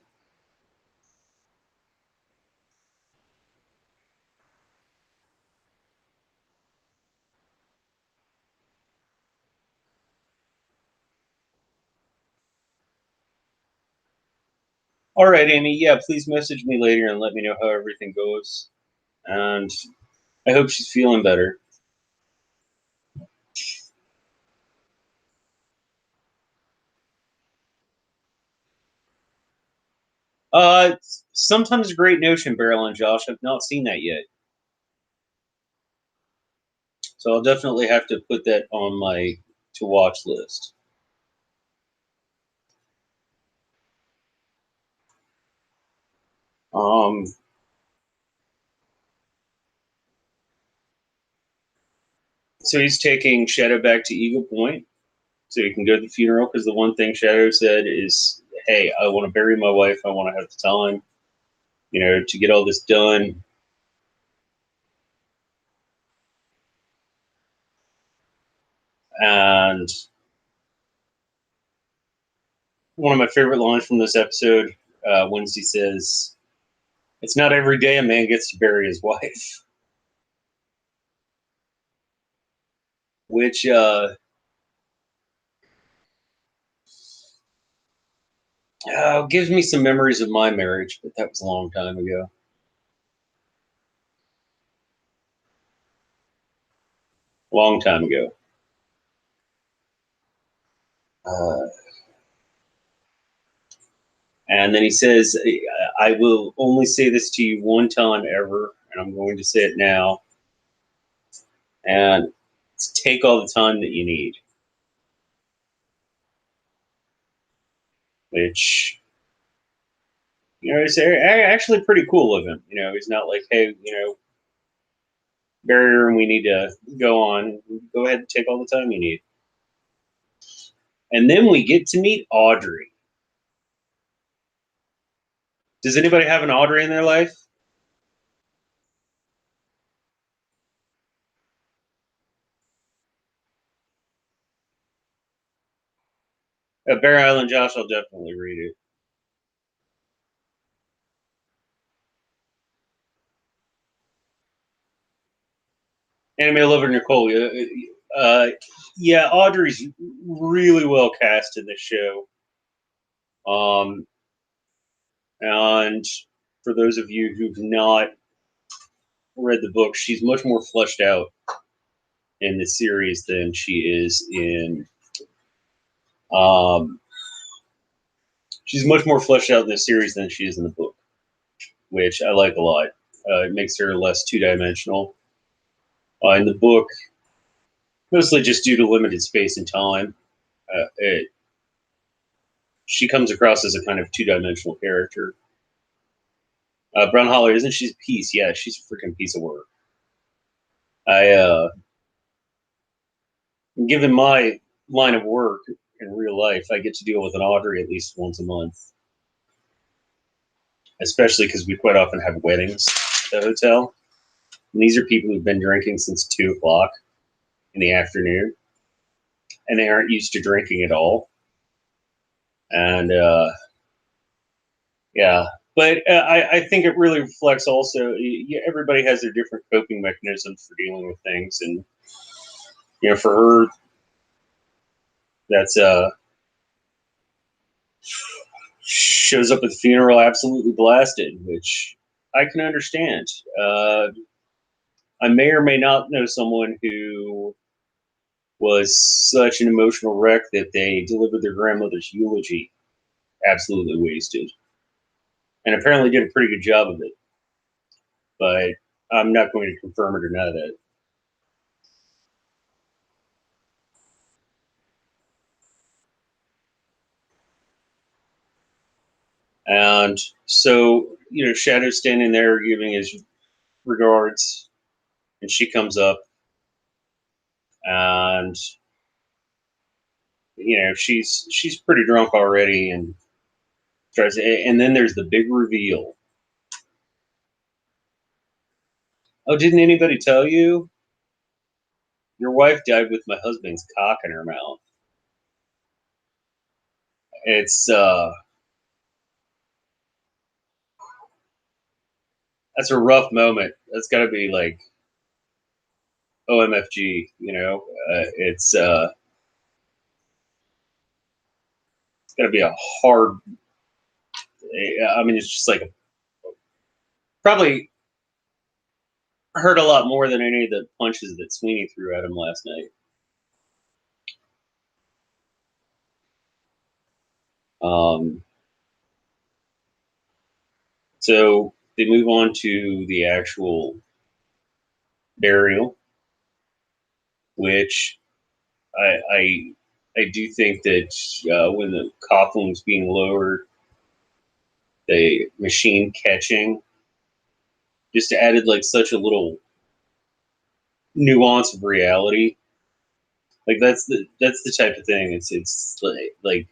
All right, Amy. Yeah, please message me later and let me know how everything goes. And I hope she's feeling better. Uh, Sometimes a great notion, Beryl and Josh. I've not seen that yet, so I'll definitely have to put that on my to watch list. Um, so he's taking Shadow back to Eagle Point so he can go to the funeral because the one thing Shadow said is, "Hey, I want to bury my wife. I want to have the time, to get all this done." And one of my favorite lines from this episode, Wednesday says, "It's not every day a man gets to bury his wife," which gives me some memories of my marriage, but that was a long time ago. Long time ago. Uh, and then he says, "I will only say this to you one time ever, and I'm going to say it now. And take all the time that you need." Which, is actually pretty cool of him. He's not like, "Hey, barrier, and we need to go on. Go ahead and take all the time you need." And then we get to meet Audrey. Does anybody have an Audrey in their life? Bear Island Josh, I'll definitely read it. Anime lover Nicole. Yeah, Audrey's really well cast in this show. Um, and for those of you who've not read the book, she's much more fleshed out in the series than she is in. Um, she's much more fleshed out in the series than she is in the book, which I like a lot. It makes her less two-dimensional. In the book, mostly just due to limited space and time, she comes across as a kind of two-dimensional character. Brown Holler, isn't she a piece? Yeah, she's a freaking piece of work. Given my line of work in real life, I get to deal with an Audrey at least once a month, especially because we quite often have weddings at the hotel. And these are people who've been drinking since 2 o'clock in the afternoon, and they aren't used to drinking at all. And yeah, but I think it really reflects also. Everybody has their different coping mechanisms for dealing with things, and for her, that's shows up at the funeral absolutely blasted, which I can understand. I may or may not know someone who was such an emotional wreck that they delivered their grandmother's eulogy absolutely wasted, and apparently did a pretty good job of it. But I'm not going to confirm it or deny that. And so, Shadow's standing there giving his regards, and she comes up, and she's pretty drunk already, and tries. And then there's the big reveal. Oh, didn't anybody tell you? Your wife died with my husband's cock in her mouth. It's that's a rough moment. That's got to be like OMFG. It's got to be a hard. I mean, it's just like probably hurt a lot more than any of the punches that Sweeney threw at him last night. Um, so they move on to the actual burial, which I do think that when the coffin was being lowered, the machine catching just added like such a little nuance of reality. Like that's the type of thing. It's like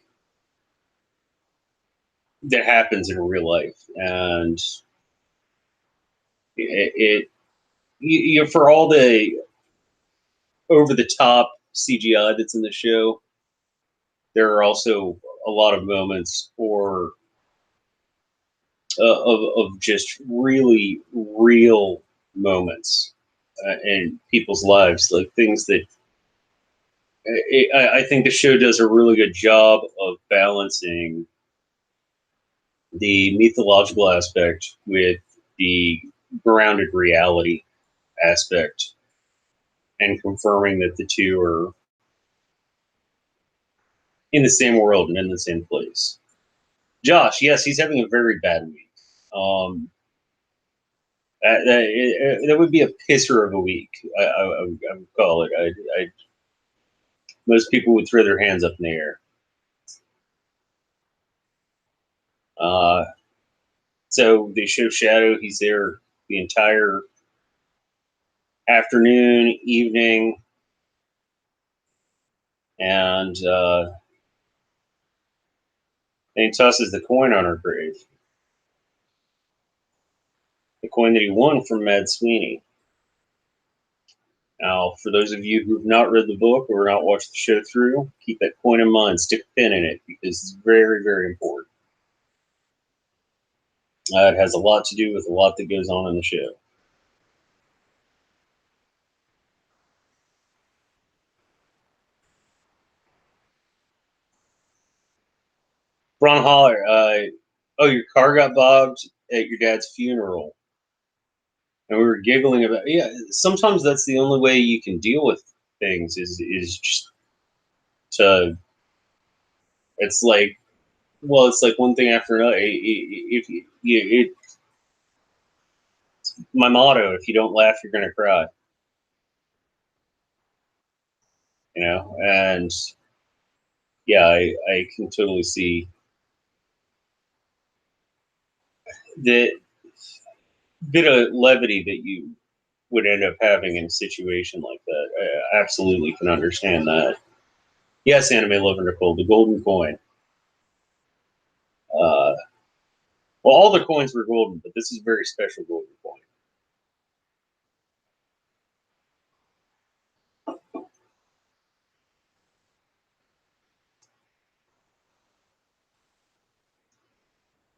that happens in real life, and it for all the over the top CGI that's in the show, there are also a lot of moments of just really real moments in people's lives, like things that I think the show does a really good job of balancing the mythological aspect with the grounded reality aspect, and confirming that the two are in the same world and in the same place. Josh, yes, he's having a very bad week. That would be a pisser of a week. I would call it. Most people would throw their hands up in the air. Uh, so they show Shadow. He's there the entire afternoon, evening, and he tosses the coin on her grave. The coin that he won from Mad Sweeney. Now, for those of you who've not read the book or not watched the show through, keep that coin in mind. Stick a pin in it because it's very, very important. It has a lot to do with a lot that goes on in the show. Ron Holler, oh, your car got bogged at your dad's funeral. And we were giggling about, yeah, sometimes that's the only way you can deal with things is just to, it's like, well, it's like one thing after another. If my motto, if you don't laugh, you're going to cry. And yeah, I can totally see the bit of levity that you would end up having in a situation like that. I absolutely can understand that. Yes, Anime Lover Nicole, the golden coin. Uh, well, all the coins were golden, but this is a very special golden coin.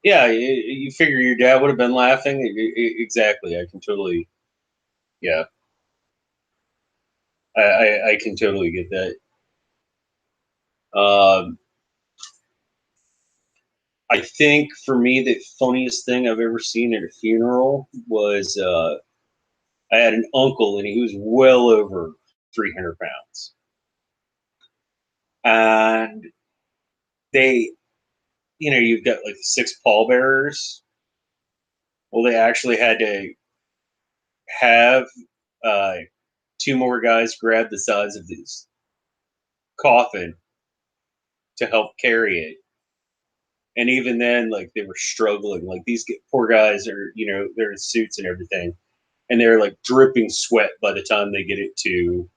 Yeah, you figure your dad would have been laughing. Exactly. I can totally, yeah, I can totally get that. Um, I think for me, the funniest thing I've ever seen at a funeral was I had an uncle, and he was well over 300 pounds, and they, you've got like 6 pallbearers. Well, they actually had to have uh, 2 more guys grab the sides of this coffin to help carry it. And even then, like, they were struggling. Like, these poor guys are, they're in suits and everything, and they're like dripping sweat by the time they get it to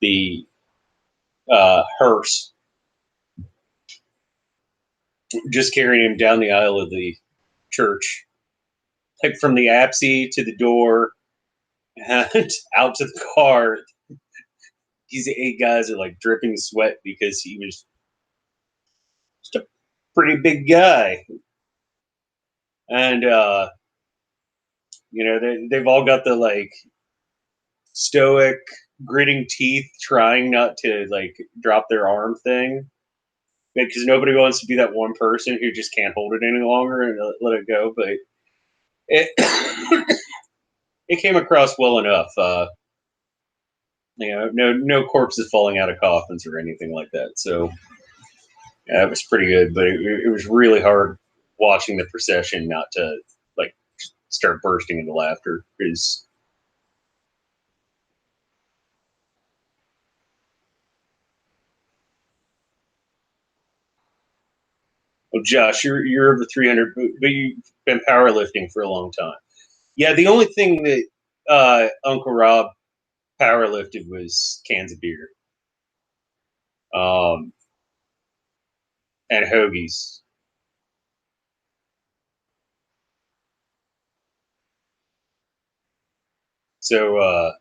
the hearse, just carrying him down the aisle of the church, like from the apse to the door and out to the car. These 8 guys are like dripping sweat because he was just a pretty big guy. And they've all got the like stoic gritting teeth, trying not to like drop their arm thing, because nobody wants to be that one person who just can't hold it any longer and let it go. But it it came across well enough. No corpses falling out of coffins or anything like that. So yeah, it was pretty good, but it was really hard watching the procession not to like start bursting into laughter because. Oh, Josh, you're over 300, but you've been powerlifting for a long time. Yeah, the only thing that Uncle Rob powerlifted was cans of beer, um, and hoagies. So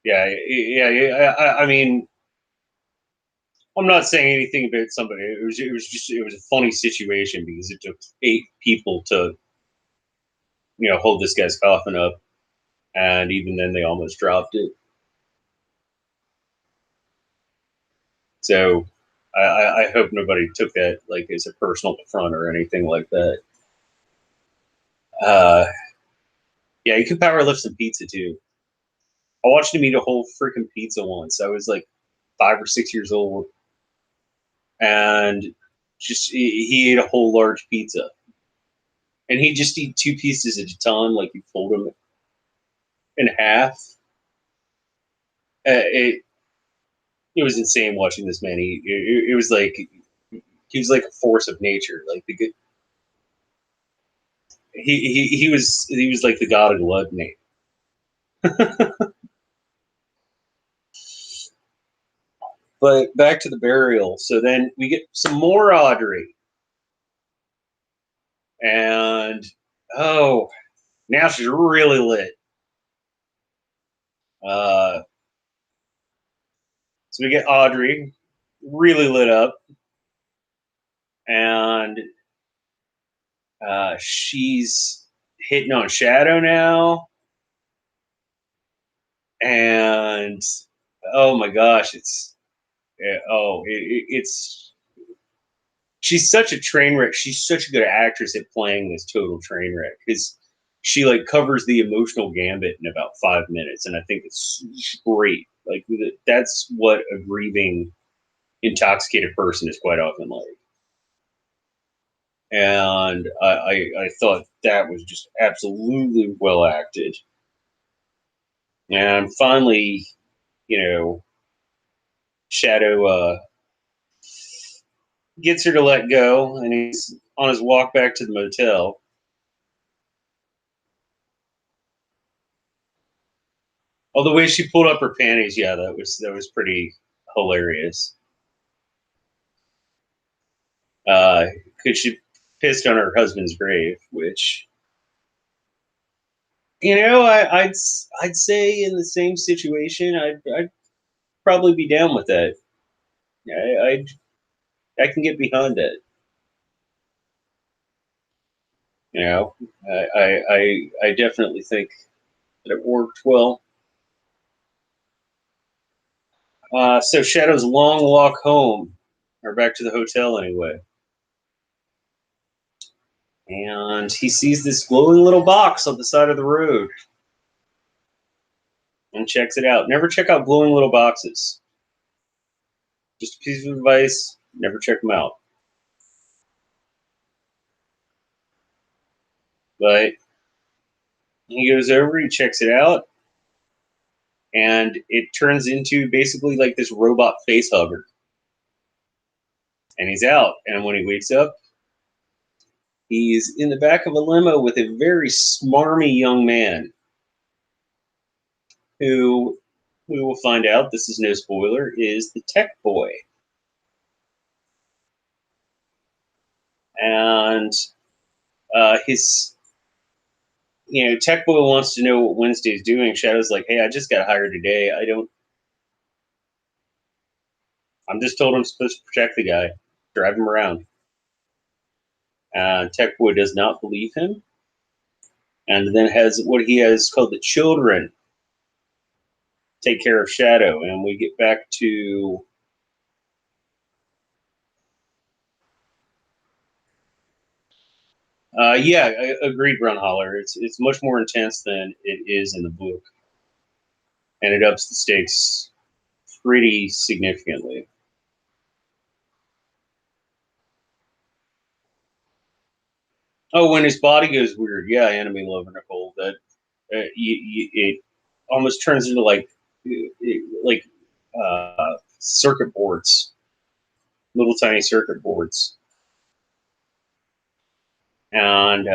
yeah. I mean, I'm not saying anything about somebody. It was a funny situation because it took 8 people to hold this guy's coffin up, and even then they almost dropped it. So I hope nobody took that like as a personal affront or anything like that. Uh, yeah, you could power lift some pizza too. I watched him eat a whole freaking pizza once. I was like 5 or 6 years old, and just he ate a whole large pizza, and he just eat 2 pieces at a time, like you fold them in half. It was insane watching this man eat. It was like he was like a force of nature. Like he was like the god of gluttony. But back to the burial. So then we get some more Audrey, and oh, now she's really lit. Uh, so we get Audrey really lit up, and she's hitting on Shadow now, and oh my gosh, it's she's such a train wreck. She's such a good actress at playing this total train wreck because she like covers the emotional gambit in about 5 minutes, and I think it's great. Like that's what a grieving, intoxicated person is quite often like. And I thought that was just absolutely well acted. And finally, you know, Shadow gets her to let go, and he's on his walk back to the motel. Oh, the way she pulled up her panties, yeah, that was pretty hilarious. Because she pissed on her husband's grave, which I'd say in the same situation, I'd probably be down with that. I can get behind that. You know, I definitely think that it worked well. So Shadow's long walk home, or back to the hotel anyway. And he sees this glowing little box on the side of the road and checks it out. Never check out glowing little boxes. Just a piece of advice, never check them out. But he goes over, he checks it out, and it turns into basically like this robot face hugger. And he's out. And when he wakes up, he's in the back of a limo with a very smarmy young man who we will find out, this is no spoiler, is the tech boy. And his, tech boy wants to know what Wednesday's doing. Shadow's like, hey, I just got hired today. I'm just told I'm supposed to protect the guy, drive him around. Tech boy does not believe him, and then has what he has called the children take care of Shadow. And we get back to yeah, I agreed, Grunholler. It's much more intense than it is in the book, and it ups the stakes pretty significantly. Oh, when his body goes weird, yeah, Enemy Lover Nicole. That it almost turns into like circuit boards, little tiny circuit boards, and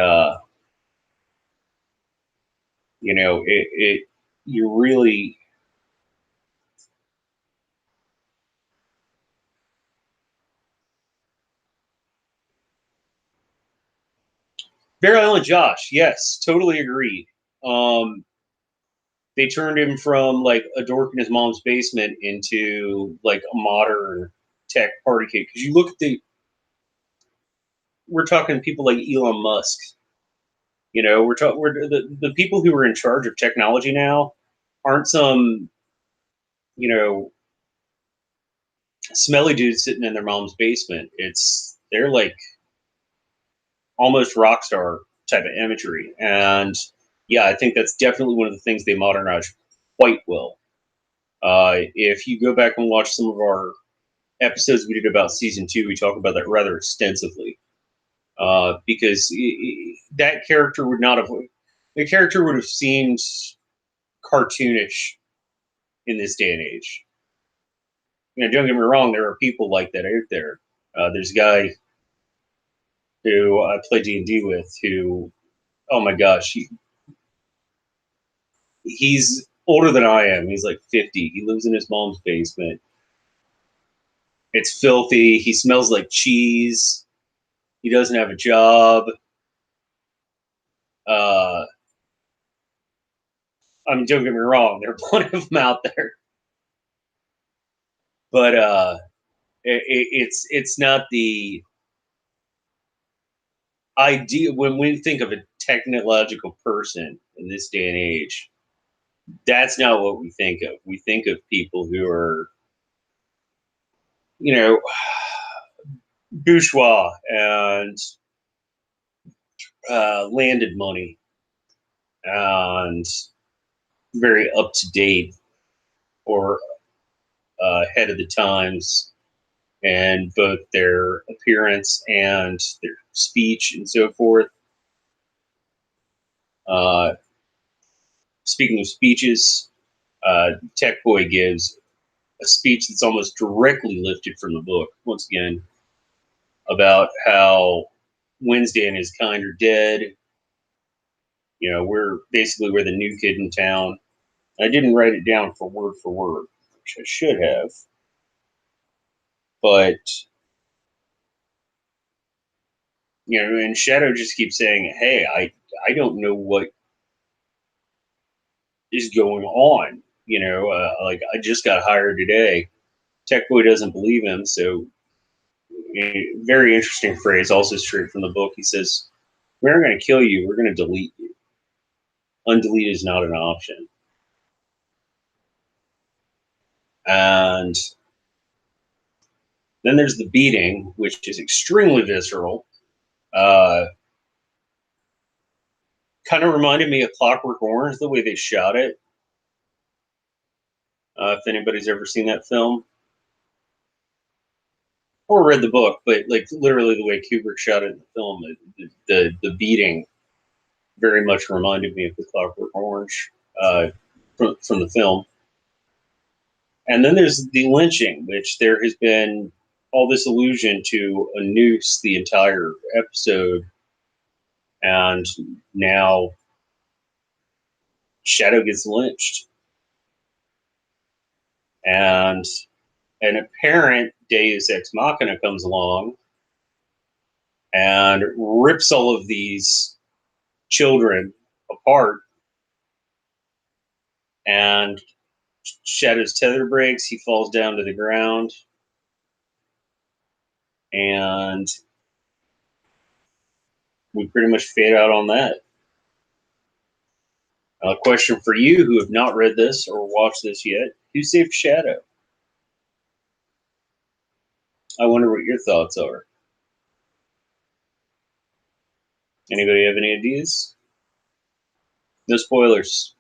it you really Barry Allen Josh, yes, totally agreed. Um, they turned him from like a dork in his mom's basement into like a modern tech party kid. Because you look at we're talking people like Elon Musk. We're the people who are in charge of technology now aren't some you know smelly dudes sitting in their mom's basement. They're like almost rock star type of imagery, and yeah, I think that's definitely one of the things they modernized quite well. If you go back and watch some of our episodes we did about season 2, we talk about that rather extensively. Because that character would not have, the character would have seemed cartoonish in this day and age. Don't get me wrong, there are people like that out there. There's a guy who I play D&D with who, oh my gosh, he's older than I am. He's like 50. He lives in his mom's basement. It's filthy. He smells like cheese. He doesn't have a job. Uh, I mean, don't get me wrong. There are plenty of them out there, but it's not the idea when we think of a technological person in this day and age. That's not what we think of. We think of people who are, you know, bourgeois and landed money and very up to date or ahead of the times, and both their appearance and their speech and so forth. Uh, Speaking of speeches, Tech Boy gives a speech that's almost directly lifted from the book, once again, about how Wednesday and his kind are dead. We're the new kid in town. I didn't write it down for word, which I should have. But, and Shadow just keeps saying, hey, I don't know what is going on. Like I just got hired today. Tech Boy doesn't believe him. So, a very interesting phrase, also straight from the book. He says, we aren't going to kill you. We're going to delete you. Undelete is not an option. And then there's the beating, which is extremely visceral. Uh, kind of reminded me of Clockwork Orange, the way they shot it. If anybody's ever seen that film or read the book, but like literally the way Kubrick shot it in the film, the beating very much reminded me of the Clockwork Orange from the film. And then there's the lynching, which there has been all this allusion to a noose the entire episode, and now Shadow gets lynched, and an apparent Deus Ex Machina comes along and rips all of these children apart, and Shadow's tether breaks, he falls down to the ground, and we pretty much fade out on that. A question for you who have not read this or watched this yet: who saved Shadow? I wonder what your thoughts are. Anybody have any ideas? No spoilers.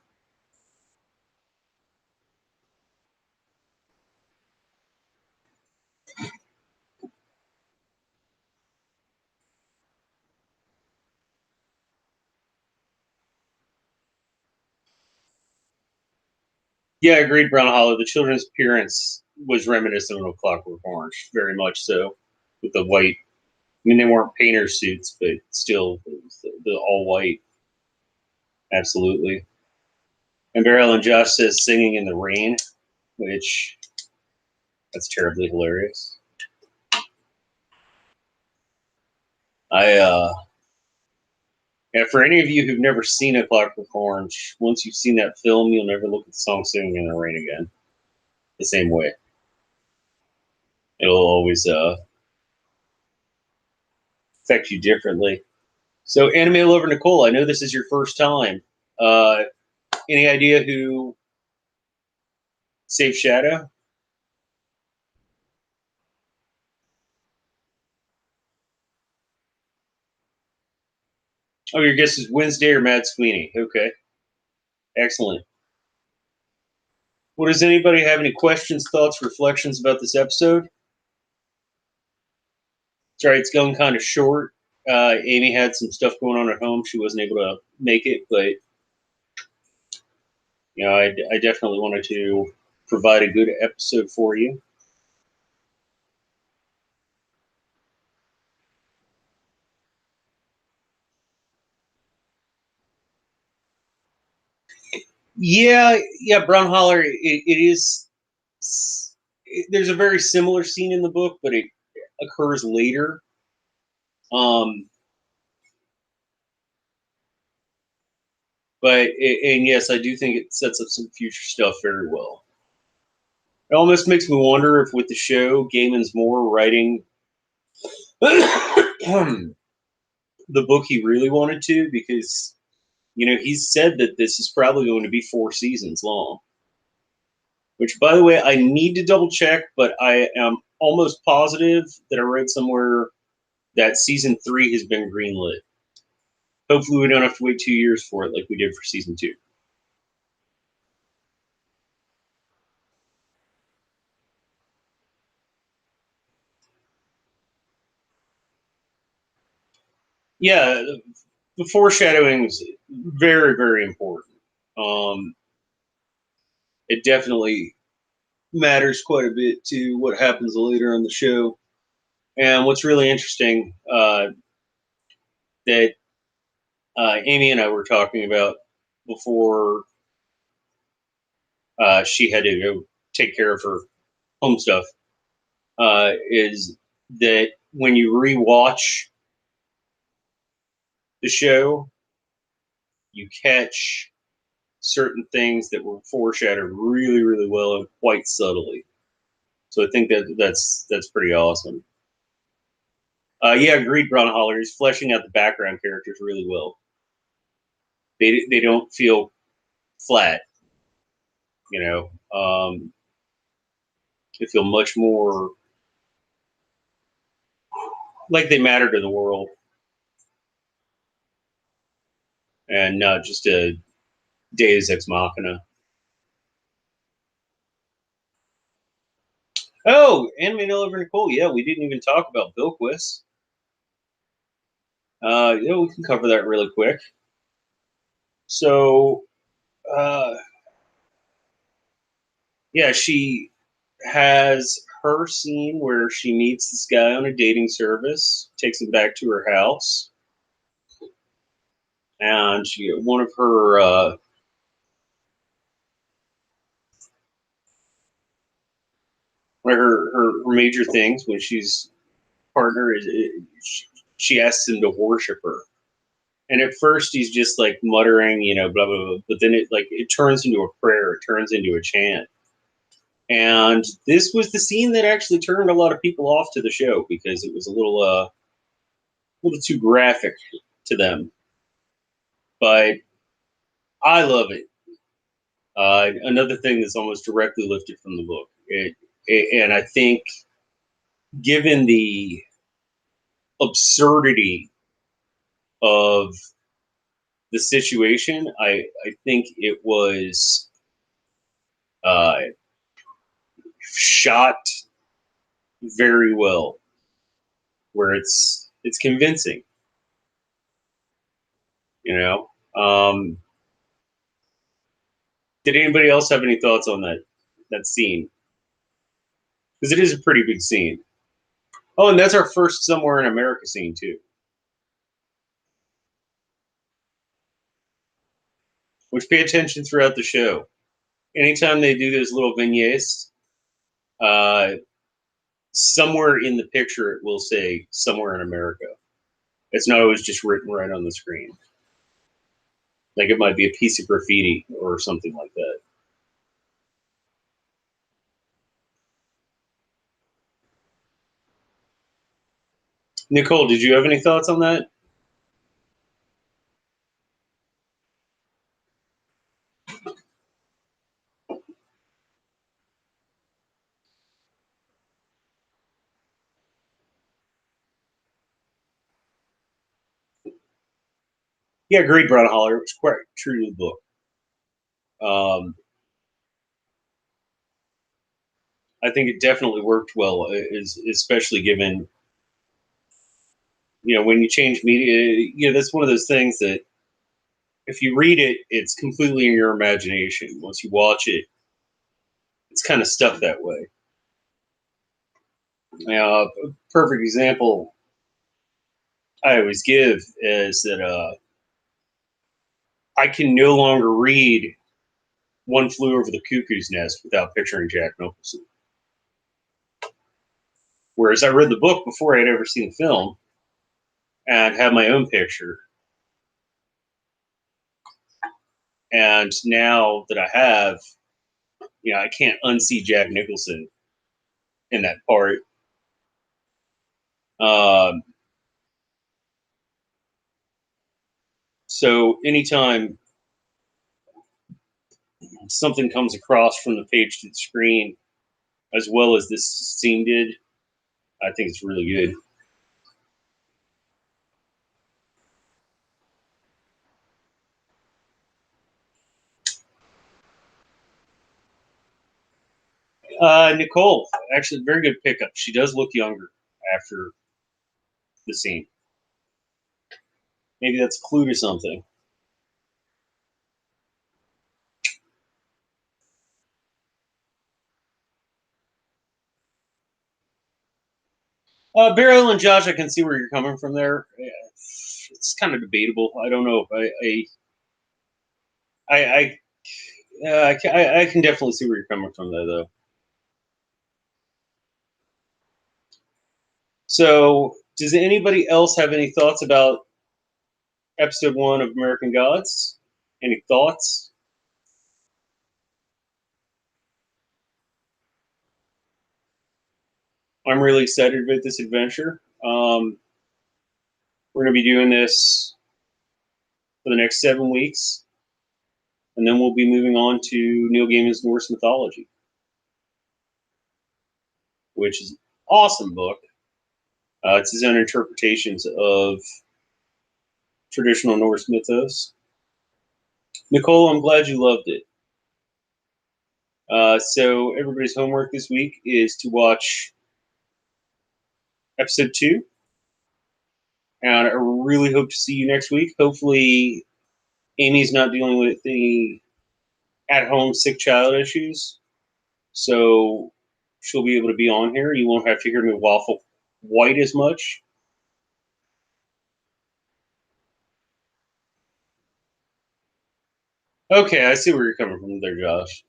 Yeah, I agreed, Brown Hollow. The children's appearance was reminiscent of Clockwork Orange, very much so, with the white. I mean, they weren't painter suits, but still, it was the all white. Absolutely. And Beryl and Josh says singing in the rain, which that's terribly hilarious. Yeah, for any of you who've never seen A Clockwork Orange, once you've seen that film, you'll never look at the song "Singing in the Rain" again the same way. It'll always affect you differently. So, Anime Lover Nicole, I know this is your first time. Uh, any idea who saved Shadow? Oh, your guess is Wednesday or Mad Sweeney. Okay, excellent. Well, does anybody have any questions, thoughts, reflections about this episode? Sorry, it's going kind of short. Amy had some stuff going on at home; she wasn't able to make it, but I definitely wanted to provide a good episode for you. Yeah, Brown Holler. It is. There's a very similar scene in the book, but it occurs later. Um, and yes, I do think it sets up some future stuff very well. It almost makes me wonder if with the show, Gaiman's more writing the book he really wanted to, because he's said that this is probably going to be 4 seasons long. Which, by the way, I need to double check, but I am almost positive that I read somewhere that season 3 has been greenlit. Hopefully, we don't have to wait 2 years for it like we did for season 2. Yeah, the foreshadowing is very, very important. Um, it definitely matters quite a bit to what happens later on the show. And what's really interesting that Amy and I were talking about before she had to go take care of her home stuff is that when you rewatch the show, you catch certain things that were foreshadowed really, really well and quite subtly. So I think that's pretty awesome. Yeah, agreed, Ron Holler. He's fleshing out the background characters really well. They don't feel flat, you know. They feel much more like they matter to the world. and not just a Deus Ex Machina. Oh, Anime No Over Nicole. Yeah, we didn't even talk about Bilquis. Yeah, we can cover that really quick. So, uh, yeah, she has her scene where she meets this guy on a dating service, takes him back to her house, and one of her her major things when she's partner is she asks him to worship her. And at first he's just like muttering, blah blah blah. But then it turns into a prayer. It turns into a chant. And this was the scene that actually turned a lot of people off to the show because it was a little too graphic to them. But I love it. Another thing that's almost directly lifted from the book. And I think, given the absurdity of the situation, I think it was uh, shot very well, where it's convincing. You know, did anybody else have any thoughts on that scene? Because it is a pretty big scene. Oh, and that's our first Somewhere in America scene too, which pay attention throughout the show. Anytime they do those little vignettes, uh, somewhere in the picture it will say "Somewhere in America." It's not always just written right on the screen. Like it might be a piece of graffiti or something like that. Nicole, did you have any thoughts on that? Yeah, agreed, Brown Holler. It was quite true to the book. Um, I think it definitely worked well, especially given when you change media. That's one of those things that if you read it, it's completely in your imagination. Once you watch it, it's kind of stuck that way. A perfect example I always give is that I can no longer read One Flew Over the Cuckoo's Nest without picturing Jack Nicholson. Whereas I read the book before I had ever seen the film and had my own picture. And now that I have, I can't unsee Jack Nicholson in that part. Um, so anytime something comes across from the page to the screen, as well as this scene did, I think it's really good. Nicole, actually, very good pickup. She does look younger after the scene. Maybe that's a clue to something. Beryl and Josh, I can see where you're coming from there. Yeah, it's kind of debatable. I don't know. I can definitely see where you're coming from there, though. So, does anybody else have any thoughts about episode 1 of American Gods? Any thoughts? I'm really excited about this adventure. We're going to be doing this for the next 7 weeks, and then we'll be moving on to Neil Gaiman's Norse mythology, which is an awesome book. It's his own interpretations of traditional Norse mythos. Nicole, I'm glad you loved it. So everybody's homework this week is to watch episode 2, and I really hope to see you next week. Hopefully, Amy's not dealing with any at-home sick child issues, so she'll be able to be on here. You won't have to hear me waffle quite as much. Okay, I see where you're coming from there, Josh.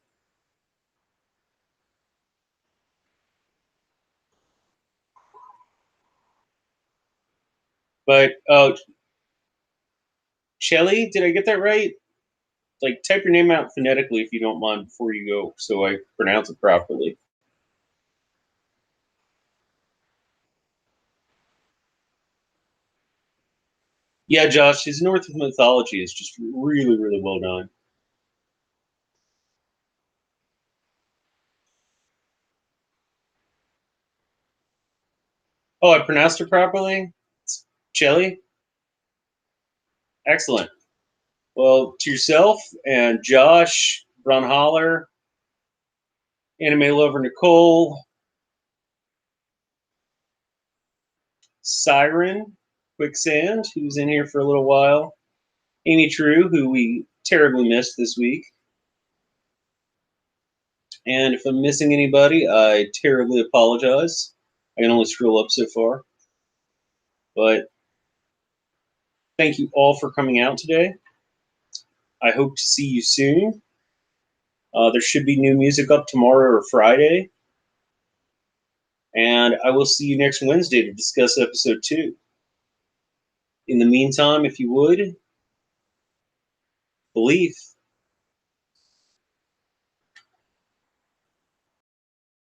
But Shelly, did I get that right? Like, type your name out phonetically if you don't mind before you go, so I pronounce it properly. Yeah, Josh, his Norse mythology is just really, really well done. Oh, I pronounced it properly? Shelly? Excellent. Well, to yourself and Josh, Ron Holler, anime lover Nicole, Siren, Quicksand, who's in here for a little while, Amy True, who we terribly missed this week. And if I'm missing anybody, I terribly apologize. I can only scroll up so far. But thank you all for coming out today. I hope to see you soon. There should be new music up tomorrow or Friday. And I will see you next Wednesday to discuss episode 2. In the meantime, if you would, believe.